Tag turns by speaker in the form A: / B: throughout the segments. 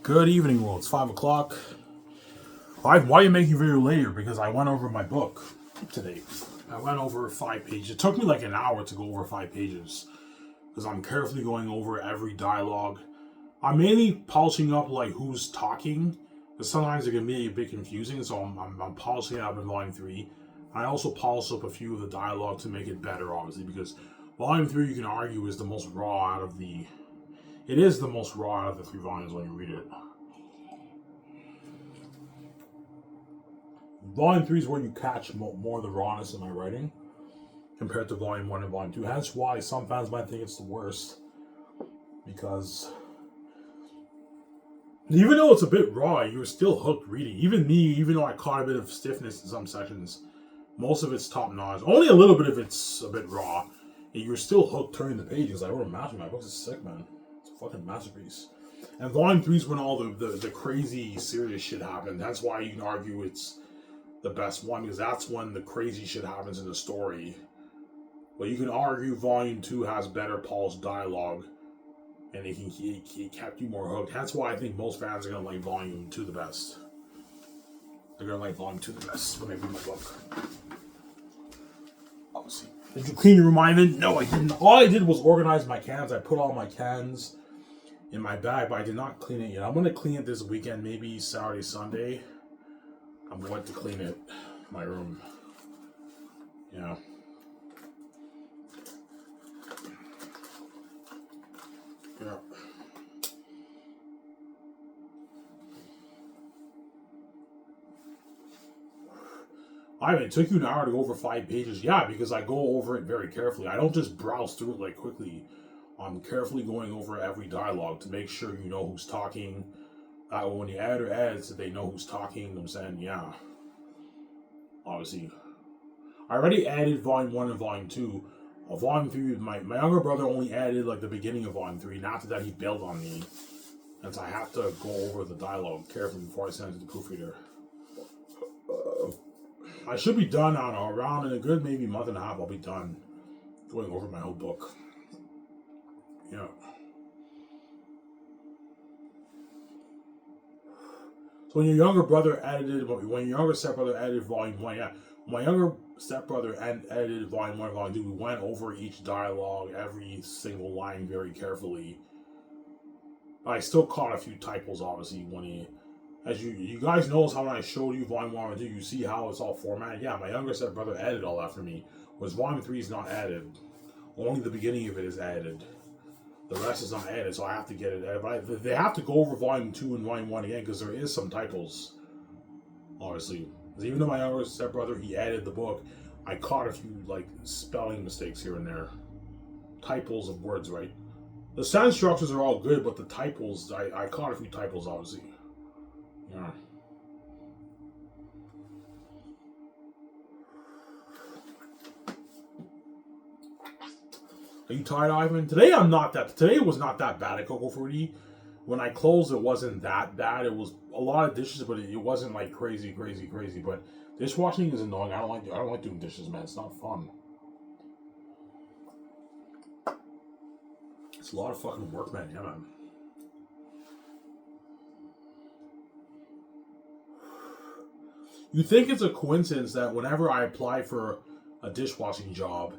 A: Good evening, world. It's 5 o'clock. Why are you making a video later? Because I went over my book today. I went over 5 pages. It took me like an hour to go over 5 pages. Because I'm carefully going over every dialogue. I'm mainly polishing up like who's talking. Because sometimes it can be a bit confusing. So I'm polishing it up in Volume 3. I also polish up a few of the dialogue to make it better, obviously. Because Volume 3, you can argue, is the most raw out of the... It is the most raw out of the 3 volumes when you read it. Volume 3 is where you catch more of the rawness in my writing compared to Volume 1 and Volume 2. That's why some fans might think it's the worst. Because even though it's a bit raw, you're still hooked reading. Even me, even though I caught a bit of stiffness in some sections, most of it's top notch. Only a little bit of it's a bit raw. And you're still hooked turning the pages. I wrote a masterpiece. My book is sick, man. It's a fucking masterpiece. And Volume 3 is when all the crazy, serious shit happened. That's why you can argue it's the best one, because that's when the crazy shit happens in the story. But you can argue Volume 2 has better polished dialogue, and it kept you more hooked. That's why I think most fans are going to like Volume 2 the best. They're going to like Volume 2 the best when they read my book. Obviously. Did you clean your room, Ivan? No, I didn't. All I did was organize my cans. I put all my cans in my bag, but I did not clean it yet. I'm going to clean it this weekend, maybe Saturday, Sunday. I'm going to clean it, my room. Yeah. Yeah. It took you an hour to go over 5 pages. Yeah, because I go over it very carefully. I don't just browse through it like quickly. I'm carefully going over every dialogue to make sure you know who's talking. When the editor adds that they know who's talking, I'm saying, yeah. Obviously. I already added Volume 1 and Volume 2. Volume 3, my younger brother only added like the beginning of Volume 3, and after that he bailed on me. And so I have to go over the dialogue carefully before I send it to the proofreader. I should be done on around in a good maybe month and a half. I'll be done going over my whole book. Yeah. So when your younger stepbrother added Volume 1, yeah. My younger stepbrother edited Volume 1 and Volume 2. We went over each dialogue, every single line very carefully. I still caught a few typos, obviously, when he... As you guys notice how when I showed you Volume 1 and 2, you see how it's all formatted? Yeah, my younger stepbrother added all that for me. Whereas Volume 3 is not added. Only the beginning of it is added. The rest is not added, so I have to get it added. But they have to go over Volume 2 and Volume 1 again, because there is some typos. Obviously. Because even though my younger stepbrother, he added the book, I caught a few, like, spelling mistakes here and there. Typos of words, right? The sentence structures are all good, but the typos, I caught a few typos, obviously. Yeah. Are you tired, Ivan? Today was not that bad at Coco Fruity. When I closed, it wasn't that bad. It was a lot of dishes, but it wasn't like crazy. But dishwashing is annoying. I don't like doing dishes, man. It's not fun. It's a lot of fucking work, man. Yeah, man. You think it's a coincidence that whenever I apply for a dishwashing job,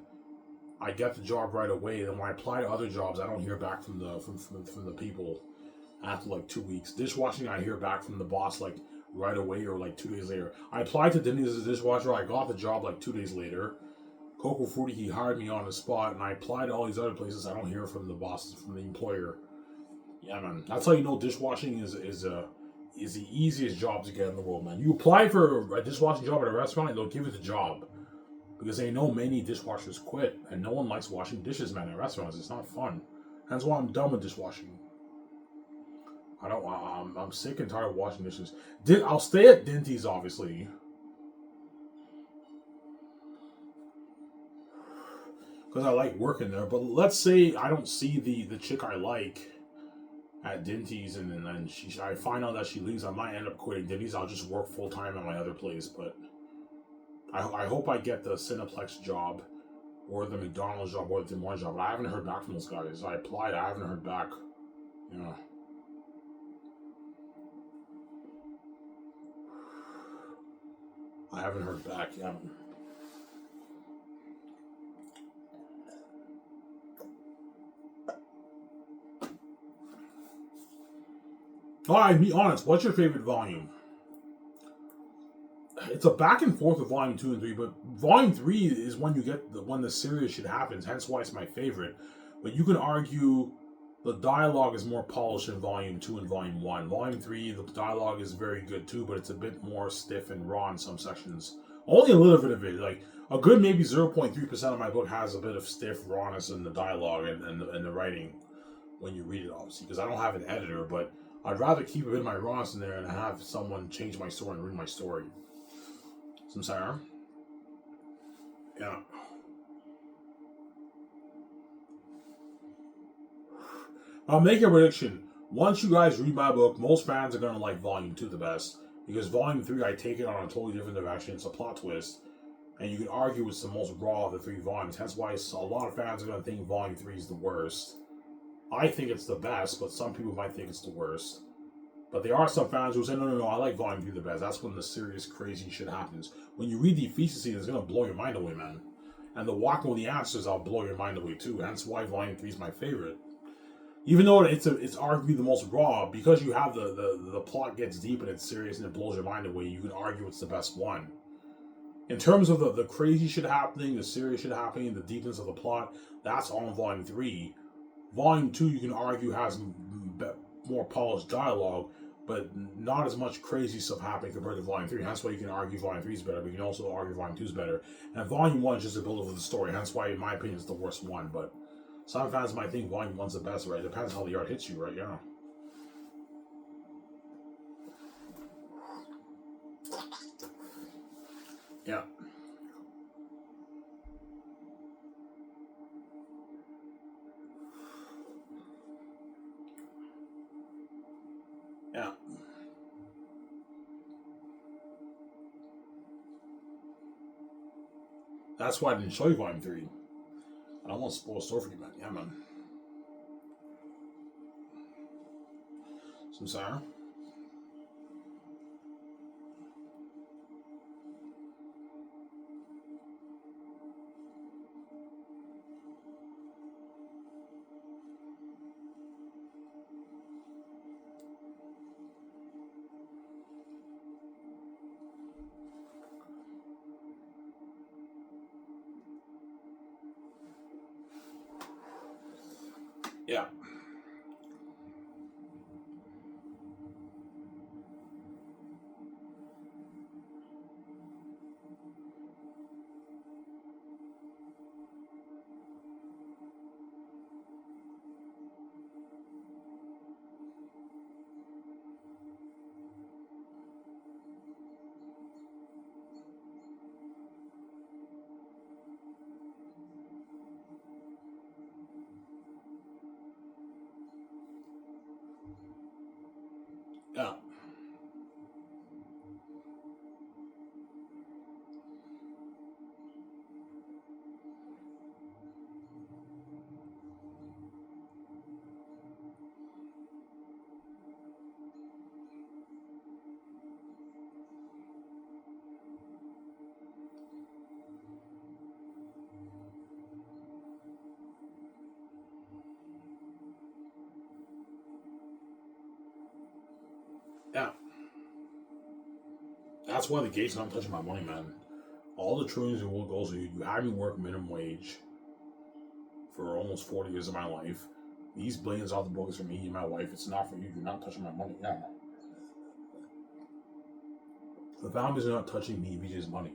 A: I get the job right away. Then when I apply to other jobs, I don't hear back from the people after like 2 weeks. Dishwashing, I hear back from the boss like right away or like 2 days later. I applied to Denny's as a dishwasher. I got the job like 2 days later. Coco Fruity, he hired me on the spot, and I applied to all these other places. I don't hear from the bosses, from the employer. Yeah, man. That's how you know dishwashing is the easiest job to get in the world, man. You apply for a dishwashing job at a restaurant, and they'll give you the job. Because they know many dishwashers quit, and no one likes washing dishes, man, at restaurants. It's not fun. That's why I'm done with dishwashing. I'm sick and tired of washing dishes. I'll stay at Dinty's, obviously. Because I like working there. But let's say I don't see the chick I like at Dinty's, and then I find out that she leaves. I might end up quitting Dinty's. I'll just work full time at my other place. But I hope I get the Cineplex job, or the McDonald's job, or the Tim Hortons job. But I haven't heard back from those guys. I applied. I haven't heard back. Yeah. I haven't heard back yet. Alright, be honest, what's your favorite volume? It's a back and forth with volume 2 and 3, but volume 3 is when you get when the serious shit happens, hence why it's my favorite. But you can argue the dialogue is more polished in volume 2 and volume 1. Volume 3, the dialogue is very good too, but it's a bit more stiff and raw in some sections. Only a little bit of it, like a good maybe 0.3% of my book has a bit of stiff rawness in the dialogue and the writing when you read it, obviously, because I don't have an editor, but I'd rather keep a bit of my rawness in there and have someone change my story and read my story. Some sour. Yeah. I'll make a prediction. Once you guys read my book, most fans are going to like Volume 2 the best. Because Volume 3, I take it on a totally different direction. It's a plot twist. And you can argue it's the most raw of the 3 volumes. Hence why a lot of fans are going to think Volume 3 is the worst. I think it's the best, but some people might think it's the worst. But there are some fans who say, no, I like Volume 3 the best. That's when the serious, crazy shit happens. When you read the efficiency, it's going to blow your mind away, man. And the walking with the answers, I'll blow your mind away, too. Hence why Volume 3 is my favorite. Even though it's arguably the most raw, because you have the plot gets deep and it's serious and it blows your mind away, you can argue it's the best one. In terms of the crazy shit happening, the serious shit happening, the deepness of the plot, that's all in Volume 3. Volume 2, you can argue, has more polished dialogue, but not as much crazy stuff happening compared to Volume 3. Hence why you can argue Volume 3 is better, but you can also argue Volume 2 is better. And Volume 1 is just a build of the story, hence why, in my opinion, it's the worst one. But some fans might think Volume 1's the best, right? It depends how the art hits you, right? Yeah. Yeah. Yeah. That's why I didn't show you Volume 3. I don't want to spoil a story for you, man. Yeah, man. Some sour? Yeah. Yeah. Yeah. That's why the gate's not touching my money, man. All the trillions in world goals, you had me work minimum wage for almost 40 years of my life. These billions are the books for me and my wife. It's not for you. You're not touching my money. Yeah. The founders are not touching me, BJ's money.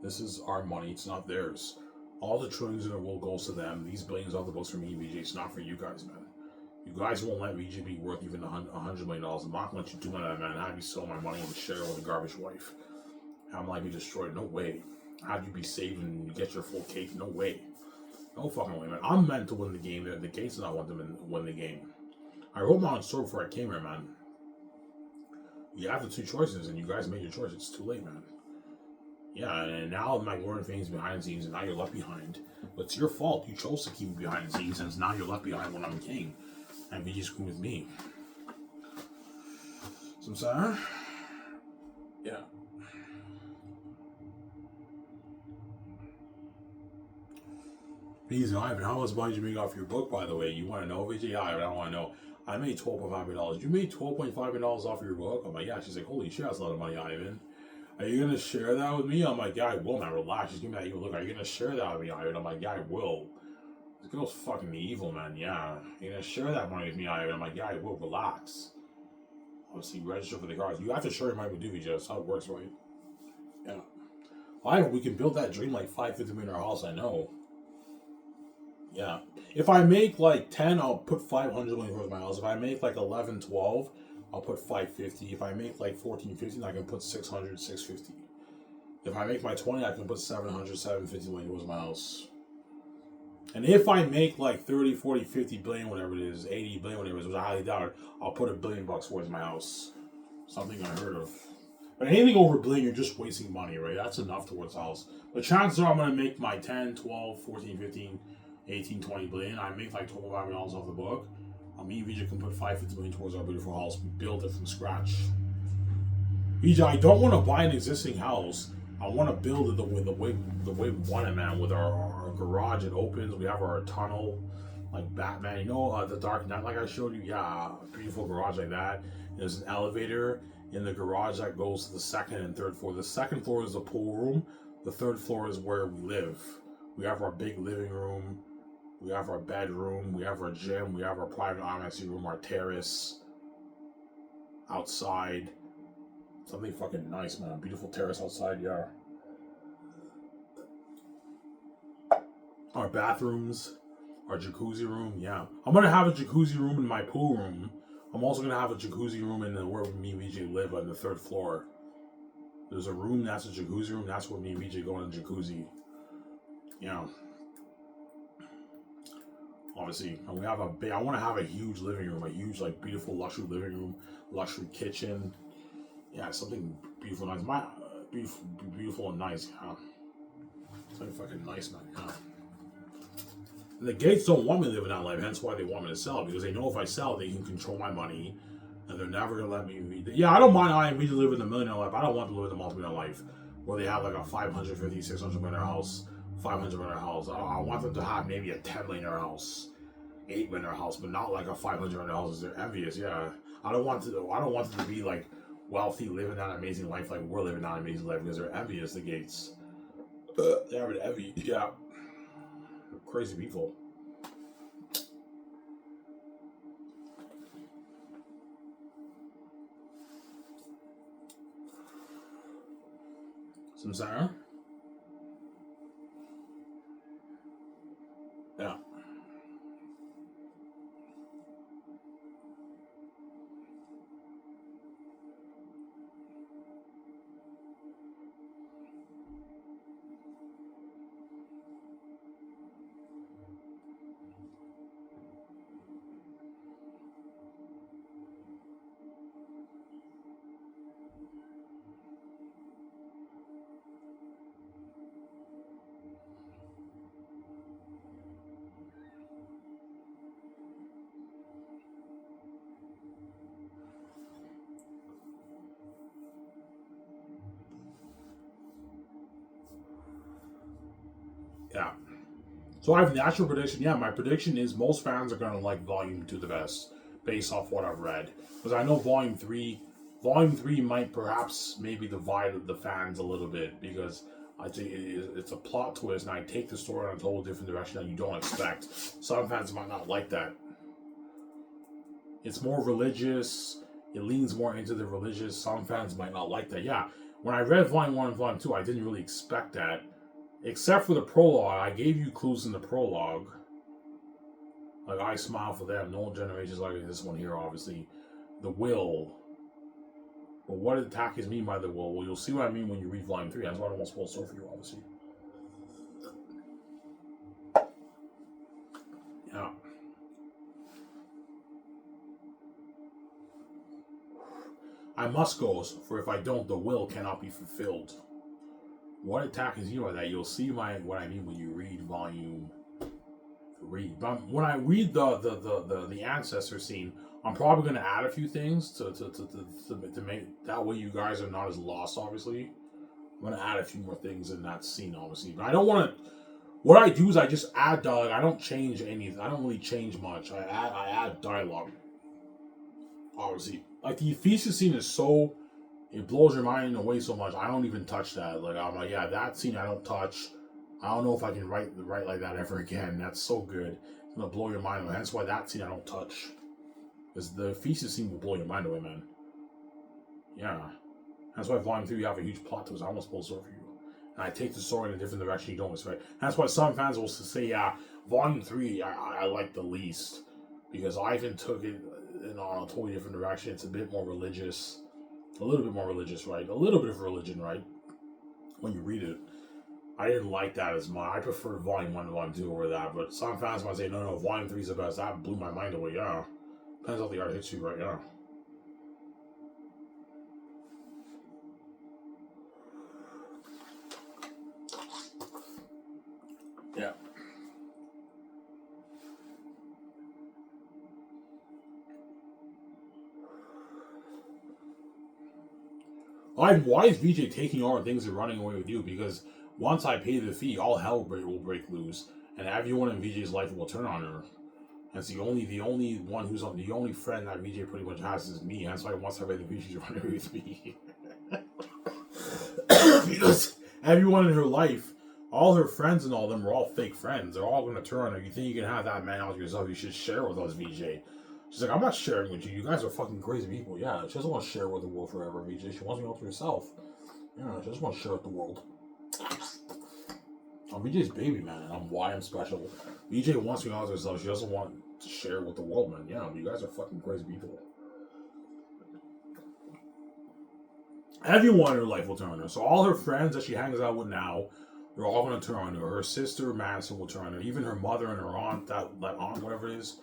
A: This is our money. It's not theirs. All the trillions in the world goes to them. These billions are the books for me and BJ. It's not for you guys, man. You guys won't let BJ be worth even $100 million. I'm not going to let you do that, man. Have you sell my money and share with a garbage wife? How am I be destroyed? No way. How'd you be saved and get your full cake? No way. No fucking way, man. I'm meant to win the game. The gate's not want them to win the game. I wrote my own story before I came here, man. You have the two choices, and you guys made your choice. It's too late, man. Yeah, and now I'm like learning things behind the scenes, and now you're left behind. But it's your fault. You chose to keep me behind the scenes, and now you're left behind when I'm king. And BJ screwed with me. Some sour? Yeah. Easy, Ivan. How much money did you make off your book, by the way? You want to know, VJ? Yeah, I don't want to know. I made $12.5 million. You made $12.5 million off your book? I'm like, yeah. She's like, holy shit, that's a lot of money, Ivan. Are you gonna share that with me? I'm like, yeah, I will, man. Relax. She's giving me that evil look. Are you gonna share that with me, Ivan? I'm like, yeah, I will. This girl's fucking evil, man. Yeah. You're gonna share that money with me, Ivan? I'm like, yeah, I will. Relax. Obviously, register for the cars. You have to share your money with Doobie, just how it works, right? Yeah. Ivan, we can build that dream like $550 million house. I know. Yeah. If I make like 10, I'll put 500 million towards my house. If I make like 11, 12, I'll put 550. If I make like 14, 15, I can put 600, 650. If I make my 20, I can put 700, 750 million towards my house. And if I make like 30, 40, 50 billion, whatever it is, 80 billion, whatever it is, which I highly doubt it, I'll put $1 billion towards my house. Something unheard of. But anything over $1 billion, you're just wasting money, right? That's enough towards the house. But chances are I'm going to make my 10, 12, 14, 15, 18, 20 billion. I make like $25 million off the book. Me and VJ can put 550 million towards our beautiful house. We build it from scratch. VJ, I don't want to buy an existing house. I want to build it the way we want it, man. With our garage, it opens. We have our tunnel, like Batman. You know, the Dark Knight, like I showed you. Yeah, a beautiful garage like that. There's an elevator in the garage that goes to the second and third floor. The second floor is the pool room. The third floor is where we live. We have our big living room. We have our bedroom. We have our gym. We have our private IMAX room. Our terrace outside. Something fucking nice, man. Beautiful terrace outside, yeah. Our bathrooms, our jacuzzi room, yeah. I'm gonna have a jacuzzi room in my pool room. I'm also gonna have a jacuzzi room in where me and VJ live on the third floor. There's a room that's a jacuzzi room. That's where me and VJ go in the jacuzzi. Yeah. Obviously, and we have I want to have a huge living room, a huge, like, beautiful luxury living room, luxury kitchen. Yeah, something beautiful, nice. Beautiful and nice. Yeah. Something fucking nice, man. Yeah. And the Gates don't want me to live in that life, hence why they want me to sell, because they know if I sell, they can control my money, and they're never gonna let me read it. Yeah, I don't mind IMB to live in the millionaire life. I don't want to live in the multi-millionaire life, where they have like a 550, 600 million house, 500 million house. I want them to have maybe a 10 million house, 8 million house, but not like a 500 million house. They're envious. Yeah, I don't want them to be like wealthy, living that amazing life like we're living that amazing life, because they're envious. The Gates, they're envy. Yeah, crazy people. Samsara? Yeah. Yeah. So I have natural prediction. Yeah, my prediction is most fans are gonna like Volume 2 the best, based off what I've read. Because I know Volume 3 might perhaps maybe divide the fans a little bit, because I think it's a plot twist, and I take the story in a total different direction that you don't expect. Some fans might not like that. It's more religious. It leans more into the religious. Some fans might not like that. Yeah, when I read Volume 1 and Volume 2, I didn't really expect that. Except for the prologue. I gave you clues in the prologue. Like, I smile for them. No generations like this one here, obviously. The will. But what attack is mean by the will? Well, you'll see what I mean when you read Volume 3. That's why I don't want to spoil story for you, obviously. Yeah. I must go, for if I don't, the will cannot be fulfilled. What attack is you by that? You'll see what I mean when you read Volume 3. But when I read the ancestor scene, I'm probably going to add a few things to make that way you guys are not as lost. Obviously, I'm going to add a few more things in that scene. Obviously, but I don't want to What I do is I just add dialogue. I don't change anything. I don't really change much. I add dialogue. Obviously, like the Ephesus scene is so, it blows your mind in a way so much. I don't even touch that. Like I'm like, yeah, that scene I don't touch. I don't know if I can write like that ever again. That's so good. It's gonna blow your mind away. That's why that scene I don't touch. Because the Ephesus scene will blow your mind away, man. Yeah. That's why Volume 3 you have a huge plot twist. I almost spoil story for you. And I take the story in a different direction you don't expect. That's why some fans will say, yeah, Volume 3 I like the least. Because Ivan took it in a totally different direction. It's a bit more religious. A little bit more religious, right? A little bit of religion, right? When you read it. I didn't like that as much. I prefer Volume 1 to Volume 2 over that. But some fans might say, no, Volume 3 is the best. That blew my mind away, yeah. Depends on the art hits you, right? Yeah. Yeah. Why is VJ taking all our things and running away with you? Because once I pay the fee, all hell will break loose, and everyone in VJ's life will turn on her. That's the only one who's on the only friend that VJ pretty much has is me. That's why once I pay the fee, she's running away with me. Because everyone in her life, all her friends and all of them are all fake friends. They're all going to turn on her. You think you can have that man out yourself? You should share with us, VJ. She's like, I'm not sharing with you. You guys are fucking crazy people. Yeah, she doesn't want to share with the world forever, VJ. She wants me all to herself. Yeah, she just wants to share with the world. I'm VJ's baby, man, and I'm why I'm special. VJ wants me all to herself. She doesn't want to share with the world, man. Yeah, you guys are fucking crazy people. Everyone in her life will turn on her. So all her friends that she hangs out with now, they're all going to turn on her. Her sister, Madison, will turn on her. Even her mother and her aunt, that aunt, whatever it is,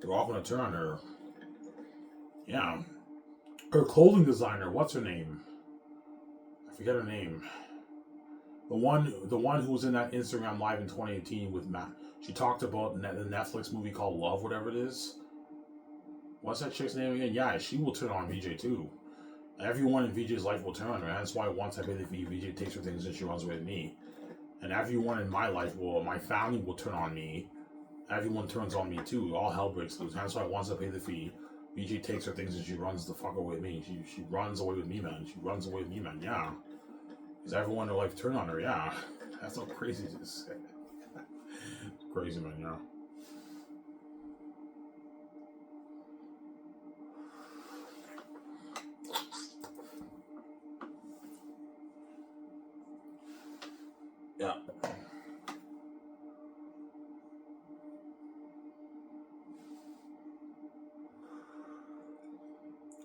A: they're all going to turn on her. Yeah. Her clothing designer, what's her name? I forget her name. The one who was in that Instagram Live in 2018 with Matt. She talked about the Netflix movie called Love, whatever it is. What's that chick's name again? Yeah, she will turn on VJ too. Everyone in VJ's life will turn on her. That's why once I pay the fee, VJ takes her things and she runs with me. And everyone in my life my family will turn on me. Everyone turns on me too. All hell breaks loose. That's why once I pay the fee, VJ takes her things and she runs the fuck away with me. She runs away with me, man. She runs away with me, man. Yeah. Because everyone in her life turn on her. Yeah. That's so crazy to say. It's crazy, man. Yeah. Yeah.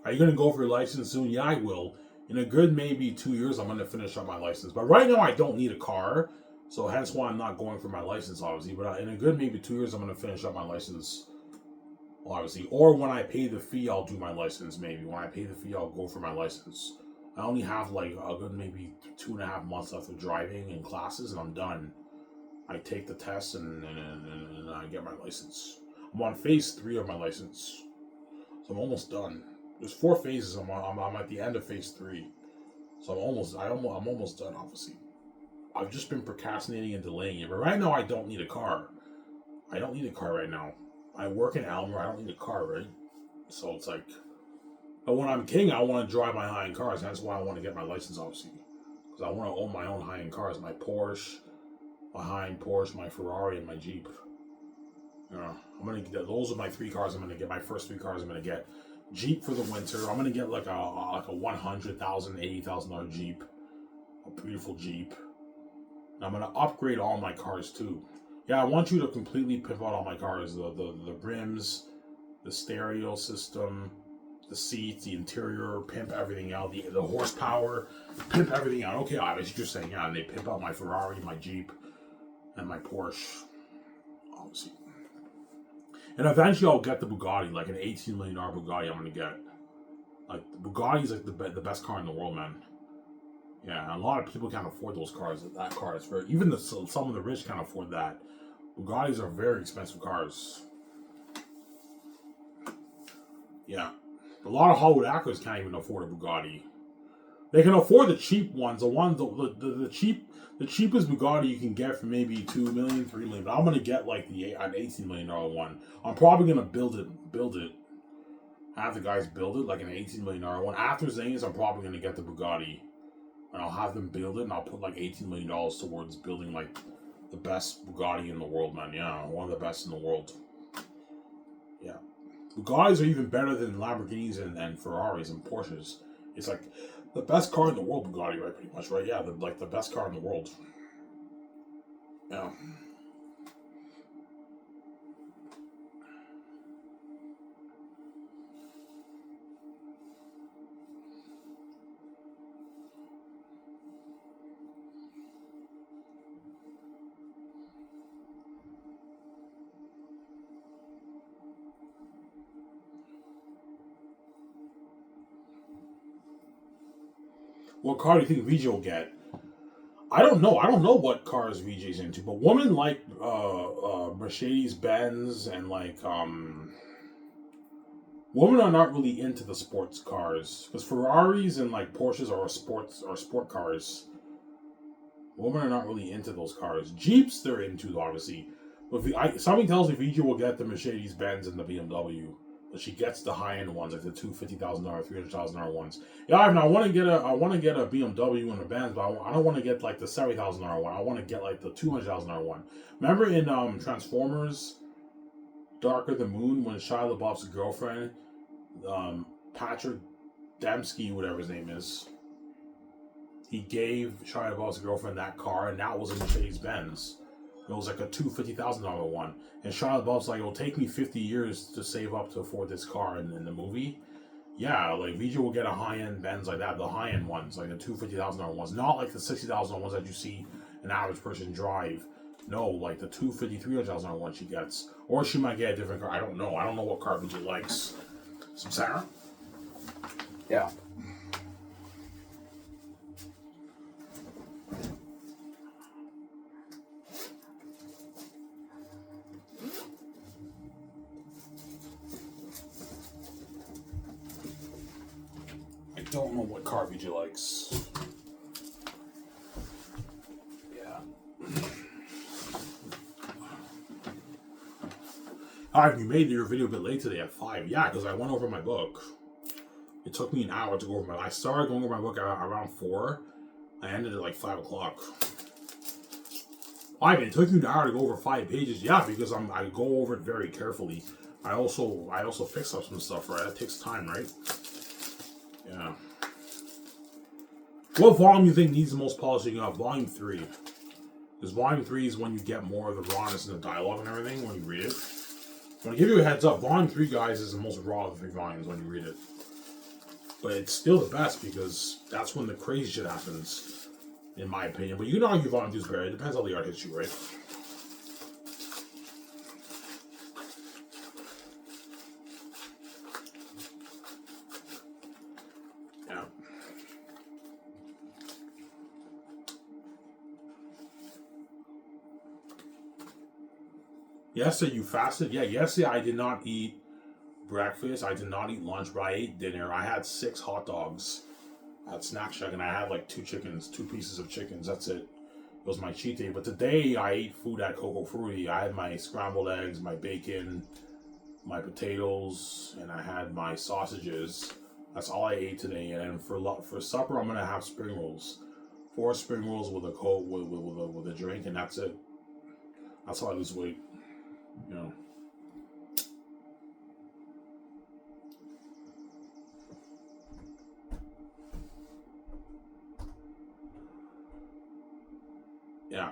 A: Are you going to go for your license soon? Yeah, I will. In a good maybe 2 years, I'm going to finish up my license. But right now, I don't need a car. So hence why I'm not going for my license, obviously. But in a good maybe 2 years, I'm going to finish up my license, obviously. Or when I pay the fee, I'll do my license, maybe. When I pay the fee, I'll go for my license. I only have like a good maybe 2.5 months left of driving and classes, and I'm done. I take the test and I get my license. I'm on phase 3 of my license. So I'm almost done. There's 4 phases. I'm at the end of phase 3, so I'm almost done. Obviously, I've just been procrastinating and delaying it. But right now, I don't need a car. I don't need a car right now. I work in Elmer. I don't need a car, right? So it's like, but when I'm king, I want to drive my high-end cars. That's why I want to get my license, obviously, because I want to own my own high-end cars. My Porsche, my high-end Porsche, my Ferrari, and my Jeep. I'm gonna get those are my 3 cars. I'm gonna get my first 3 cars. I'm gonna get Jeep for the winter. I'm gonna get like a $100,000, $80,000 Jeep, a beautiful Jeep. And I'm gonna upgrade all my cars too. Yeah, I want you to completely pimp out all my cars. The rims, the stereo system, the seats, the interior, pimp everything out. The horsepower, pimp everything out. Okay, I was just saying, yeah, and they pimp out my Ferrari, my Jeep, and my Porsche. Obviously. And eventually I'll get the Bugatti, like an $18 million Bugatti I'm going to get. Like, the Bugatti's like the best car in the world, man. Yeah, a lot of people can't afford those cars. That car is very... Even some of the rich can't afford that. Bugattis are very expensive cars. Yeah. A lot of Hollywood actors can't even afford a Bugatti. They can afford the cheap ones. The cheapest Bugatti you can get for maybe 2 million, 3 million. But I'm gonna get like an $18 million one. I'm probably gonna build it. Have the guys build it like an $18 million one. After Xanus, I'm probably gonna get the Bugatti, and I'll have them build it, and I'll put like $18 million towards building like the best Bugatti in the world, man. Yeah, one of the best in the world. Yeah, Bugattis are even better than Lamborghinis and Ferraris and Porsches. It's like the best car in the world, Bugatti, right? Pretty much, right? Yeah, the best car in the world. Yeah. What car do you think VJ will get? I don't know. I don't know what cars VJ's into, but women like Mercedes Benz and like women are not really into the sports cars because Ferraris and like Porsches are sport cars. Women are not really into those cars. Jeeps they're into obviously, but somebody tells me VJ will get the Mercedes Benz and the BMW. But she gets the high end ones, like the $250,000, $300,000 ones. Yeah, I want to get a BMW and a Benz, but I don't want to get like the $70,000 one. I want to get like the $200,000 one. Remember in Transformers, Darker the Moon, when Shia LaBeouf's girlfriend, Patrick Dembski, whatever his name is, he gave Shia LaBeouf's girlfriend that car, and that was a Mercedes Benz. It was like a $250,000 one. And Shia LaBeouf's like, it'll take me 50 years to save up to afford this car in the movie. Yeah, like VJ will get a high-end Benz like that, the high-end ones, like the $250,000 ones. Not like the $60,000 ones that you see an average person drive. No, like the $250,000, $300,000 one she gets. Or she might get a different car. I don't know. I don't know what car VJ likes. Some Sarah? Yeah. Don't know what car VJ likes. Yeah. Alright, you made your video a bit late today at 5. Yeah, because I went over my book. It took me an hour to go over I started going over my book around 4. I ended at like 5 o'clock. Ivan, it took you an hour to go over 5 pages. Yeah, because I go over it very carefully. I also fix up some stuff, right? That takes time, right? Yeah. What volume do you think needs the most polishing up? Volume 3. Because volume 3 is when you get more of the rawness in the dialogue and everything when you read it. I'm going to give you a heads up. Volume 3, guys, is the most raw of the 3 volumes when you read it. But it's still the best because that's when the crazy shit happens, in my opinion. But you can argue volume 2 is better. It depends how the art hits you, right? Yesterday you fasted? Yeah, yesterday I did not eat breakfast. I did not eat lunch, but I ate dinner. I had 6 hot dogs at Snack Shack, and I had like 2 chickens, 2 pieces of chickens. That's it. It was my cheat day. But today I ate food at Coco Fruity. I had my scrambled eggs, my bacon, my potatoes, and I had my sausages. That's all I ate today. And then for supper, I'm gonna have spring rolls. 4 spring rolls with a coke with a drink, and that's it. That's how I lose weight. You know. Yeah.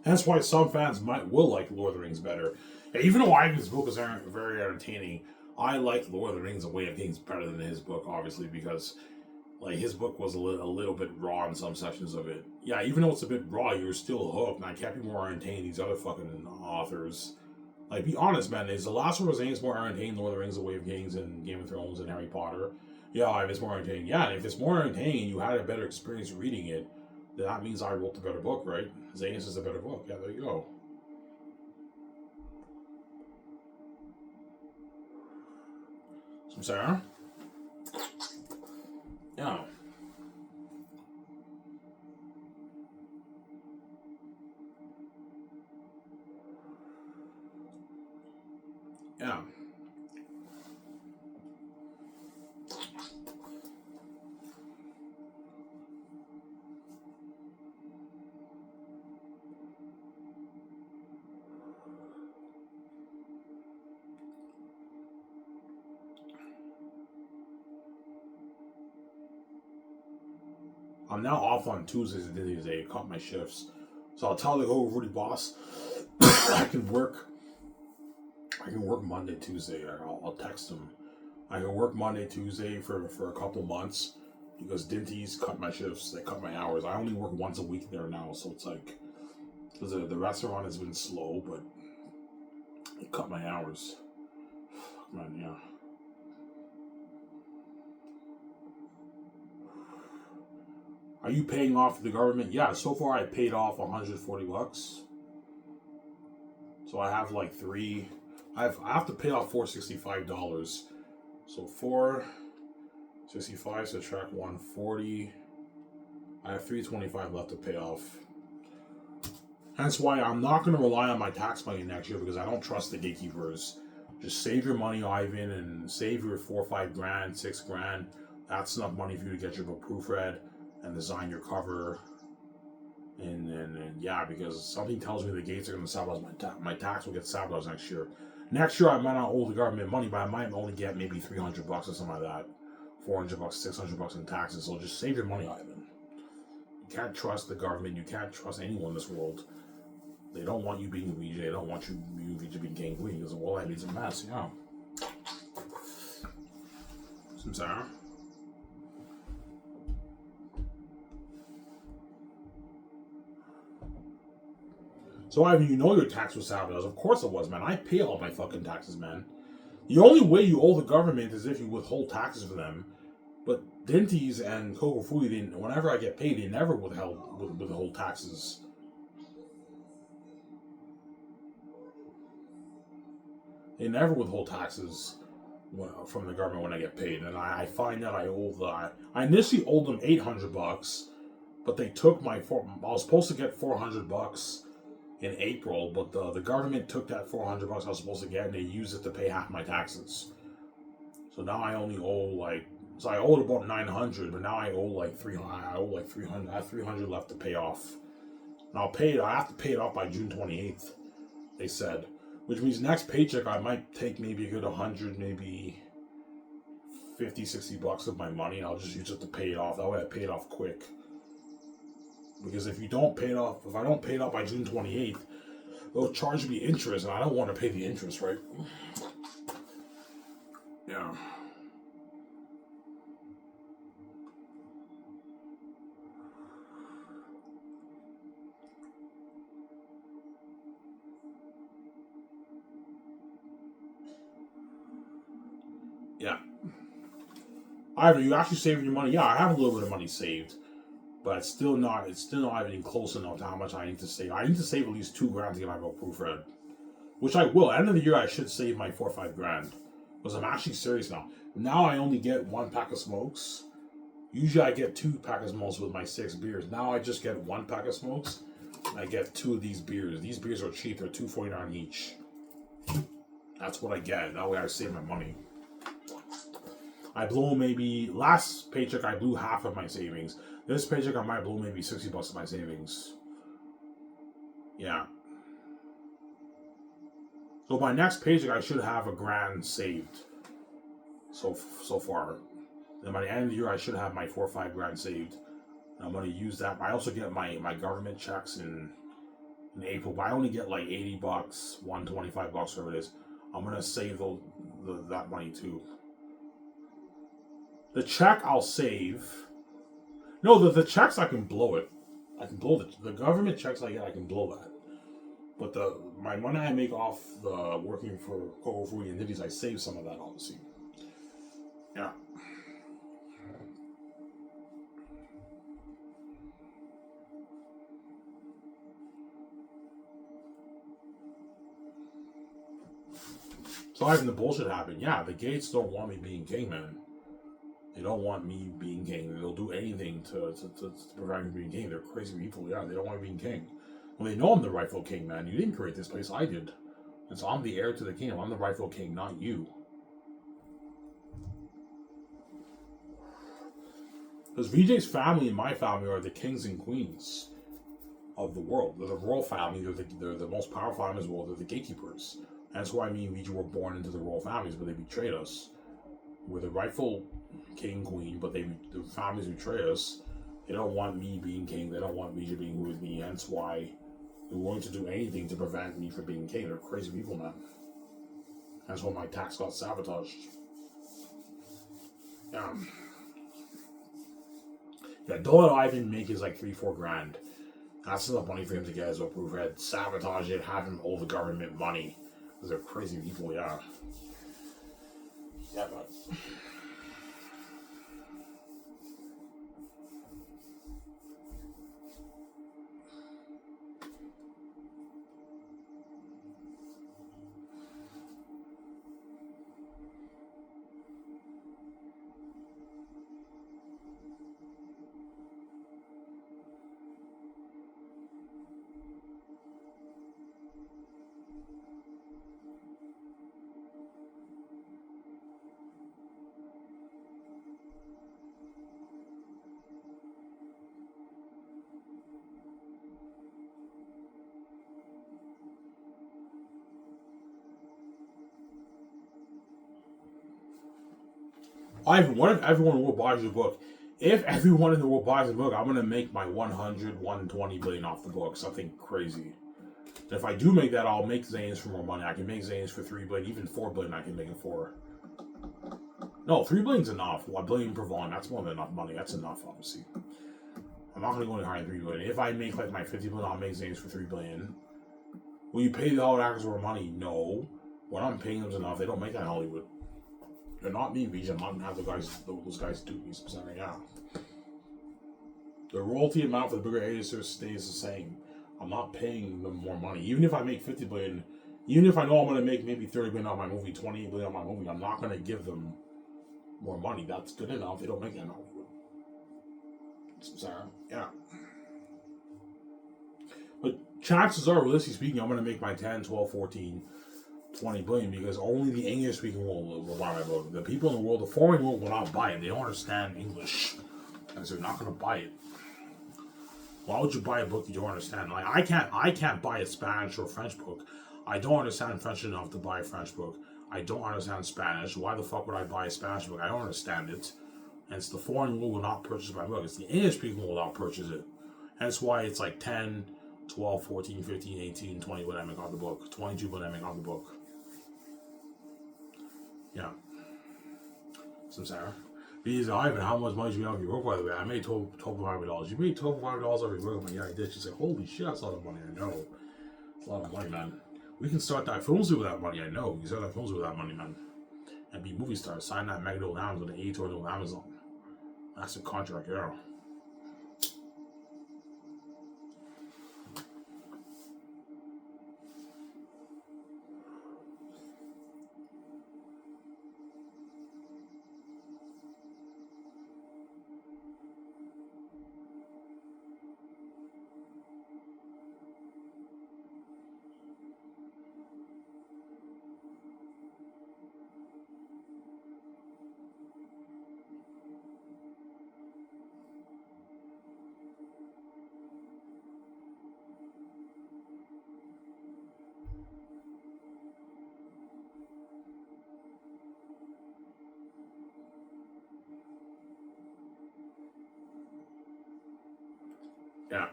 A: Hence why some fans will like Lord of the Rings better. And even though Ivan's book is very entertaining, I like Lord of the Rings: A Way of Kings better than his book, obviously, because like his book was a little bit raw in some sections of it. Yeah, even though it's a bit raw, you're still hooked. And I can't be more entertained than these other fucking authors. Like, be honest, man. Is The Last of Us more entertaining Lord of the Rings: The Way of Kings and Game of Thrones and Harry Potter? Yeah, if it's more entertaining. Yeah, and if it's more entertaining and you had a better experience reading it, then that means I wrote the better book, right? Xanus is a better book. Yeah, there you go. So, Sarah? Yeah. Yeah. I'm now off on Tuesdays and Thursdays. I cut my shifts. So I'll tell the whole Rudy boss I can work. I can work Monday, Tuesday. I'll text him. I can work Monday, Tuesday for a couple months because Dinty's cut my shifts. They cut my hours. I only work once a week there now, so it's like because the restaurant has been slow, but they cut my hours. Man, yeah. Are you paying off the government? Yeah, so far I paid off $140. So I have like three. I have to pay off $465. So 465 subtract 140. I have $325 left to pay off. Hence why I'm not going to rely on my tax money next year because I don't trust the gatekeepers. Just save your money, Ivan, and save your 4 or 5 grand, 6 grand. That's enough money for you to get your book proofread and design your cover. And yeah, because something tells me the gates are going to sabotage my tax will get sabotaged next year. Next year I might not owe the government money, but I might only get maybe $300 or something like that, $400, $600 in taxes. So just save your money, Ivan. You can't trust the government. You can't trust anyone in this world. They don't want you being VJ. They don't want you VJ being king queen because the world I mean, it's a mess. Yeah. Sarah. So, Ivan, you know your tax was sabotaged. Of course it was, man. I pay all my fucking taxes, man. The only way you owe the government is if you withhold taxes for them. But Denty's and Coco Fui, whenever I get paid, they never withhold taxes. They never withhold taxes from the government when I get paid. And I find that I initially owed them $800, but they took I was supposed to get $400 in April, but the government took that $400 I was supposed to get and they used it to pay half my taxes. So now I only owe so I owed about $900, but now I owe like $300. I owe like $300. I have $300 left to pay off. And I have to pay it off by June 28th. They said, which means next paycheck I might take maybe a good 100, maybe 50, $60 of my money, and I'll just use it to pay it off. That way I pay it off quick. Because if I don't pay it off by June 28th, they'll charge me interest, and I don't want to pay the interest, right? Yeah. Yeah. Ivan, you actually saving your money? Yeah, I have a little bit of money saved. But it's still not even close enough to how much I need to save. I need to save at least $2,000 to get my book proofread. Which I will. At the end of the year I should save my 4 or 5 grand. Because I'm actually serious now. Now I only get 1 pack of smokes. Usually I get 2 pack of smokes with my 6 beers. Now I just get 1 pack of smokes. And I get 2 of these beers. These beers are cheap, they're $2.49 each. That's what I get. That way I save my money. I blew maybe last paycheck I blew half of my savings. This paycheck I might blow maybe $60 of my savings. Yeah. So my next paycheck I should have $1,000 saved. So far. Then by the end of the year I should have my 4 or 5 grand saved. And I'm gonna use that. I also get my government checks in in April, but I only get like $80, $125, whatever it is. I'm gonna save that money too. The check I'll save. No, the checks I can blow it. I can blow the government checks I get. I can blow that. But my money I make off the working for Coco Food and Nitties, I save some of that, obviously. Yeah. So having the bullshit happen, yeah, the Gates don't want me being king, man. They don't want me being king. They'll do anything to prevent me being king. They're crazy people, yeah. They don't want me being king. Well, they know I'm the rightful king, man. You didn't create this place, I did. And so I'm the heir to the kingdom. I'm the rightful king, not you. Because VJ's family and my family are the kings and queens of the world. They're the royal family. They're the most powerful family in the world. They're the gatekeepers. That's why me and VJ were born into the royal families, but they betrayed us. We're the rightful king, queen, but the families betray us. They don't want me being king. They don't want VJ being with me. Hence why they're willing to do anything to prevent me from being king. They're crazy people, man. That's why my tax got sabotaged. Yeah. Yeah, Dollar Ivan make is like $3-4 grand. That's enough money for him to get his approved head, sabotage it, have him hold the government money. Because they're crazy people, yeah. Yeah, but what if everyone in the world buys your book? If everyone in the world buys the book, I'm gonna make my 120 billion off the book. Something crazy. And if I do make that, I'll make Xanus for more money. I can make Xanus for 3 billion, even 4 billion. I can make it for. No, 3 billion's enough. 1 billion per volume. That's more than enough money. That's enough, obviously. I'm not gonna go any higher than 3 billion. If I make like my 50 billion, I'll make Xanus for 3 billion. Will you pay the Hollywood actors more money? No. What I'm paying them is enough. They don't make that in Hollywood. They're not me, VJ. I'm not gonna have those guys do me some something. Yeah. The royalty amount for the bigger editors stays the same. I'm not paying them more money. Even if I make 50 billion, even if I know I'm gonna make maybe 30 billion on my movie, 28 billion on my movie, I'm not gonna give them more money. That's good enough. They don't make that in Hollywood. Sorry. Yeah. But chances are, realistically speaking, I'm gonna make my 10, 12, 14, 20 billion because only the English speaking world will buy my book. The people in the world, the foreign world will not buy it. They don't understand English. And so they're not gonna buy it. Why would you buy a book you don't understand? Like I can't buy a Spanish or French book. I don't understand French enough to buy a French book. I don't understand Spanish. Why the fuck would I buy a Spanish book? I don't understand it. And it's the foreign world will not purchase my book. It's the English speaking world will not purchase it. That's why it's like 10, 12, 14, 15, 18, 20 when I make on the book. 22 when I make on the book. Yeah. Some Sarah. These Ivan, how much money did you make off your book, by the way? I made $12,500. You made $12,500 off your book? Yeah, I did. She said, holy shit, that's a lot of money. I know. It's a lot of money, man. We can start that films with that money, I know. We can start that films with that money, man. And be movie stars. Sign that mega deal with an editorial deal with Amazon. That's a contract, yeah. Yeah.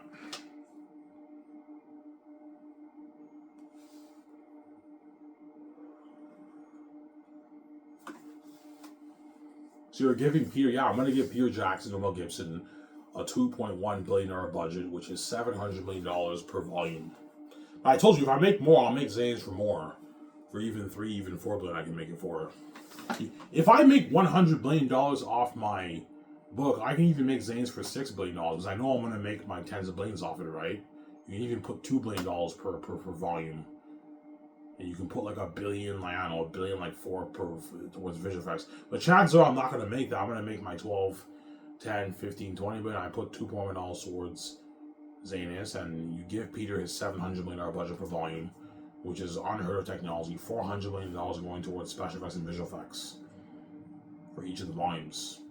A: So you're giving Peter, I'm going to give Peter Jackson and Mel Gibson a $2.1 billion budget, which is $700 million per volume. I told you, if I make more, I'll make Xanus for more. For even $3, even $4 billion, I can make it for. If I make $100 billion off my book, I can even make Xanus for $6 billion, because I know I'm going to make my tens of billions off it, right? You can even put $2 billion per volume. And you can put like $1 billion, like, I don't know, $1 billion, like $4 towards visual effects. But chances are I'm not going to make that. I'm going to make my 12, 10, 15, 20 billion. I put $2 million towards Xanus, and you give Peter his $700 million budget per volume, which is unheard of technology. $400 million going towards special effects and visual effects for each of the volumes.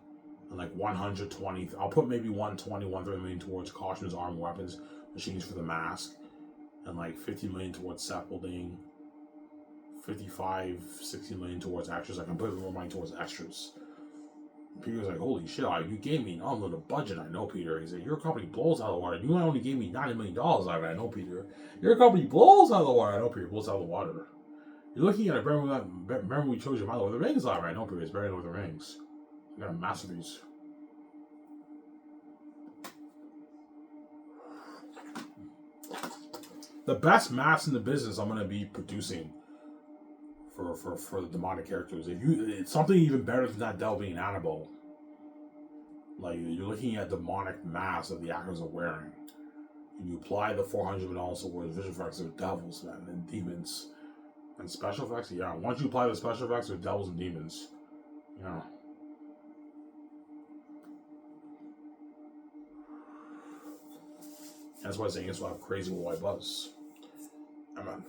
A: And like 120, I'll put maybe 120, 130 million towards costumes, armor, weapons, machines for the mask, and like 50 million towards scaffolding. 55, 60 million towards extras. I can put more money towards extras. And Peter's like, holy shit, you gave me an unlimited budget. I know, Peter. He said, your company blows out of the water. You only gave me $90 million. I know, Peter. Your company blows out of the water. I know, Peter. Blows out of the water. You're looking at it. Remember we chose your model where the rings are. I know, Peter. It's buried with the rings. You got a masterpiece. The best masks in the business I'm going to be producing for the demonic characters. It's something even better than that devil being Annabelle. Like, you're looking at demonic masks that the actors are wearing, and you apply the $400 million towards visual effects of devils, man, and demons, and special effects. Yeah, once you apply the special effects of devils and demons, yeah. That's why Xanus will have crazy white buzz. Amen.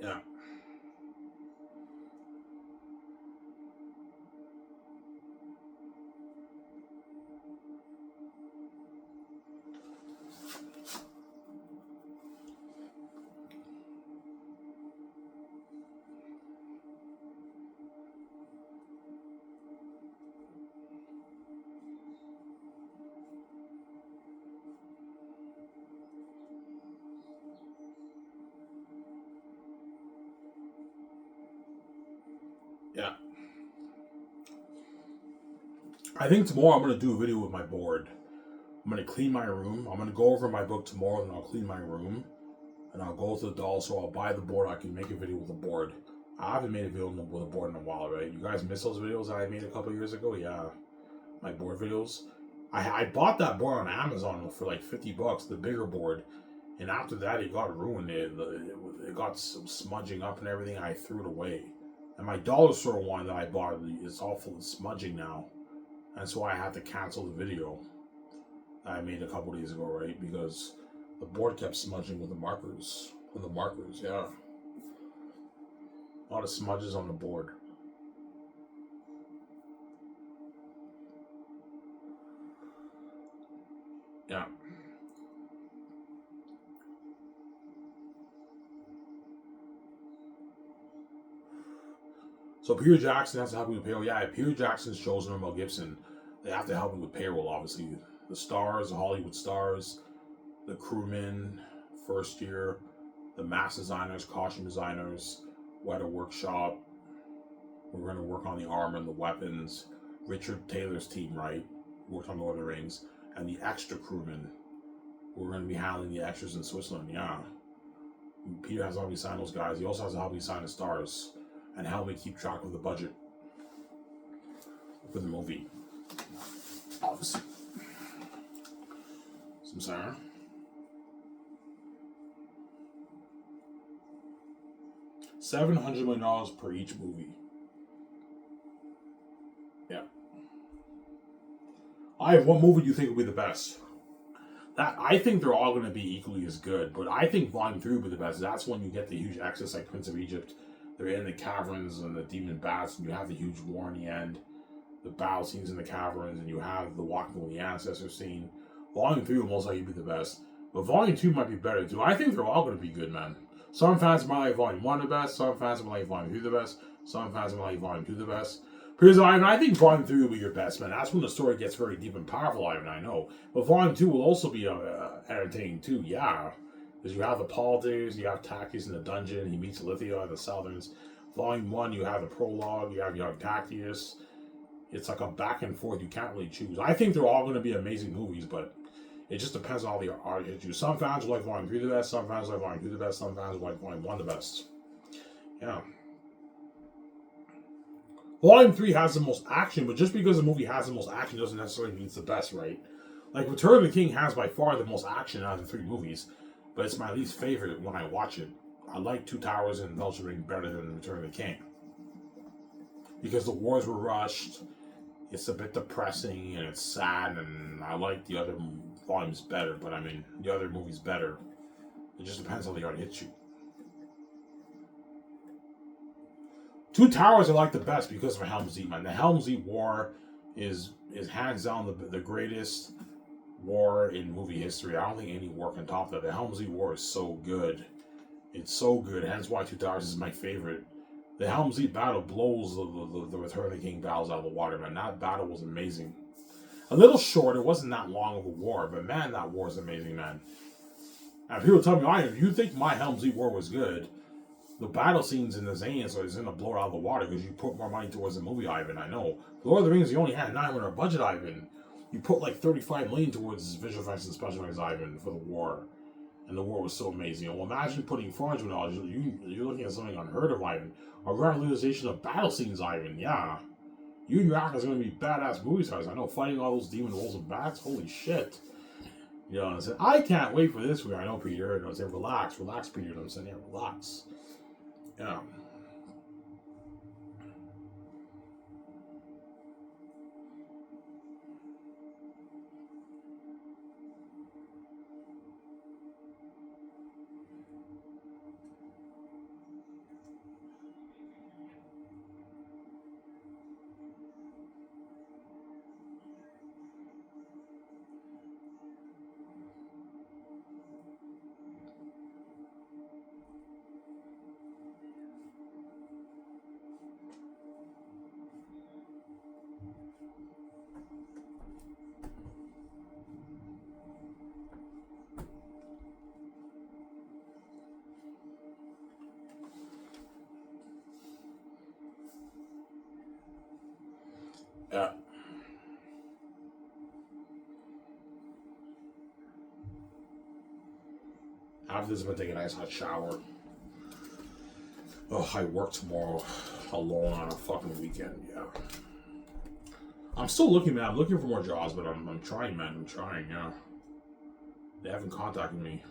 A: Yeah. Yeah. I think tomorrow I'm going to do a video with my board. I'm going to clean my room. I'm going to go over my book tomorrow, then I'll clean my room. And I'll go to the doll store. I'll buy the board. I can make a video with a board. I haven't made a video with a board in a while, right? You guys miss those videos that I made a couple years ago? Yeah. My board videos. I bought that board on Amazon for like $50, the bigger board. And after that, it got ruined. It got some smudging up and everything. I threw it away. And my dollar store one that I bought is all full of smudging now. And so I had to cancel the video that I made a couple days ago, right? Because the board kept smudging with the markers. Yeah. A lot of smudges on the board. Yeah. So Peter Jackson has to help me with payroll. Yeah, if Peter Jackson's chosen or Mel Gibson, they have to help me with payroll, obviously. The stars, the Hollywood stars, the crewmen, first year, the mask designers, costume designers, Weta Workshop. We're going to work on the armor and the weapons. Richard Taylor's team, right? Worked on Lord of the Rings. And the extra crewmen. We're going to be handling the extras in Switzerland, yeah. Peter has to help me sign those guys. He also has to help me sign the stars. And help me keep track of the budget for the movie. Obviously. Some Sarah. $700 million per each movie. Yeah. What movie do you think will be the best? I think they're all going to be equally as good, but I think Volume 3 will be the best. That's when you get the huge access like Prince of Egypt, they're in the caverns and the demon bats, and you have the huge war in the end, the battle scenes in the caverns, and you have the walking with the ancestor scene. Volume 3 will most likely be the best, but Volume 2 might be better too. I think they're all going to be good, man. Some fans might like Volume 1 the best, some fans might like Volume 3 the best, some fans might like Volume 2 the best. Because I think Volume 3 will be your best, man. That's when the story gets very deep and powerful, I know. But Volume 2 will also be entertaining too, yeah. Because you have the politics, you have Tactius in the dungeon, he meets Lithia, the Southerns. Volume 1, you have the prologue, you have young Tactius. It's like a back and forth, you can't really choose. I think they're all going to be amazing movies, but it just depends on all the art you choose. Some fans will like Volume 3 the best, some fans like Volume 2 the best, some fans will like Volume 1 the best. Yeah. Volume 3 has the most action, but just because the movie has the most action doesn't necessarily mean it's the best, right? Like, Return of the King has by far the most action out of the 3 movies, but it's my least favorite when I watch it. I like Two Towers and Fellowship Ring better than Return of the King. Because the wars were rushed, it's a bit depressing, and it's sad, and I like the other volumes better, but I mean, the other movies better. It just depends how the art hits you. Two Towers I like the best because of Helm's Deep, man. The Helm's Deep War is hands down the greatest war in movie history. I don't think any war can top that. The Helm's Deep War is so good. It's so good, hence why Two Towers is my favorite. The Helm's Deep battle blows the Return of the King battles out of the water, man. That battle was amazing. A little short, it wasn't that long of a war, but man, that war is amazing, man. And people tell me, Iron, you think my Helm's Deep War was good? The battle scenes in the Xanus is going to blow it out of the water because you put more money towards the movie, Ivan, I know. Lord of the Rings, you only had $900 budget, Ivan. You put like $35 million towards visual effects and special effects, Ivan, for the war. And the war was so amazing. Well, imagine putting $400. You're looking at something unheard of, Ivan. A realization of battle scenes, Ivan, yeah. You and your actors are going to be badass movie stars. I know, fighting all those demon wolves and bats, holy shit. You know what I'm saying? I can't wait for this movie. I know, Peter. You know what I'm saying? Relax, Peter. You know what I'm saying? Yeah, relax. Yeah. Yeah. After this, I'm going to take a nice hot shower. Oh, I work tomorrow alone on a fucking weekend, yeah. I'm still looking, man. I'm looking for more jobs, but I'm trying, man. I'm trying, yeah. They haven't contacted me.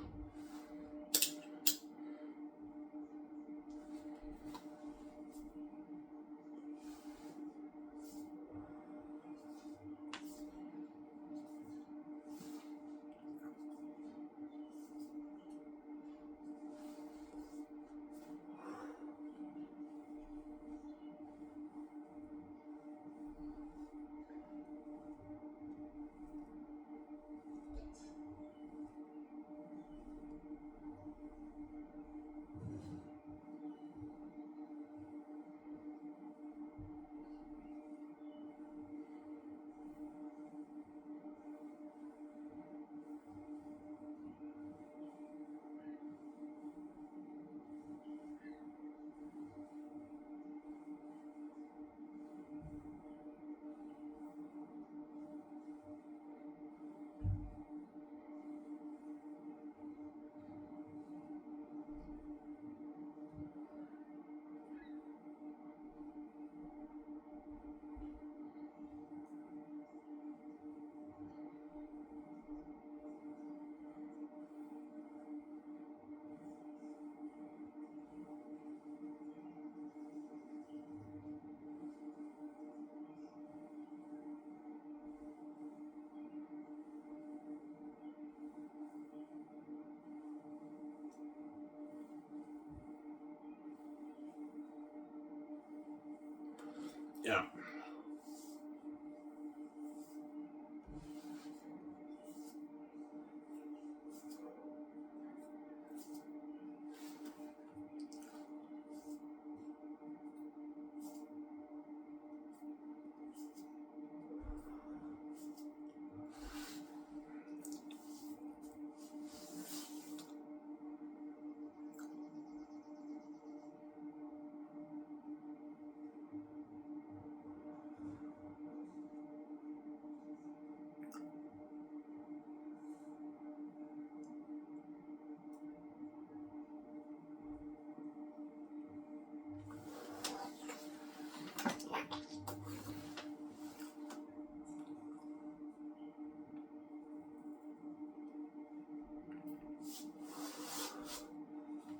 A: Yeah.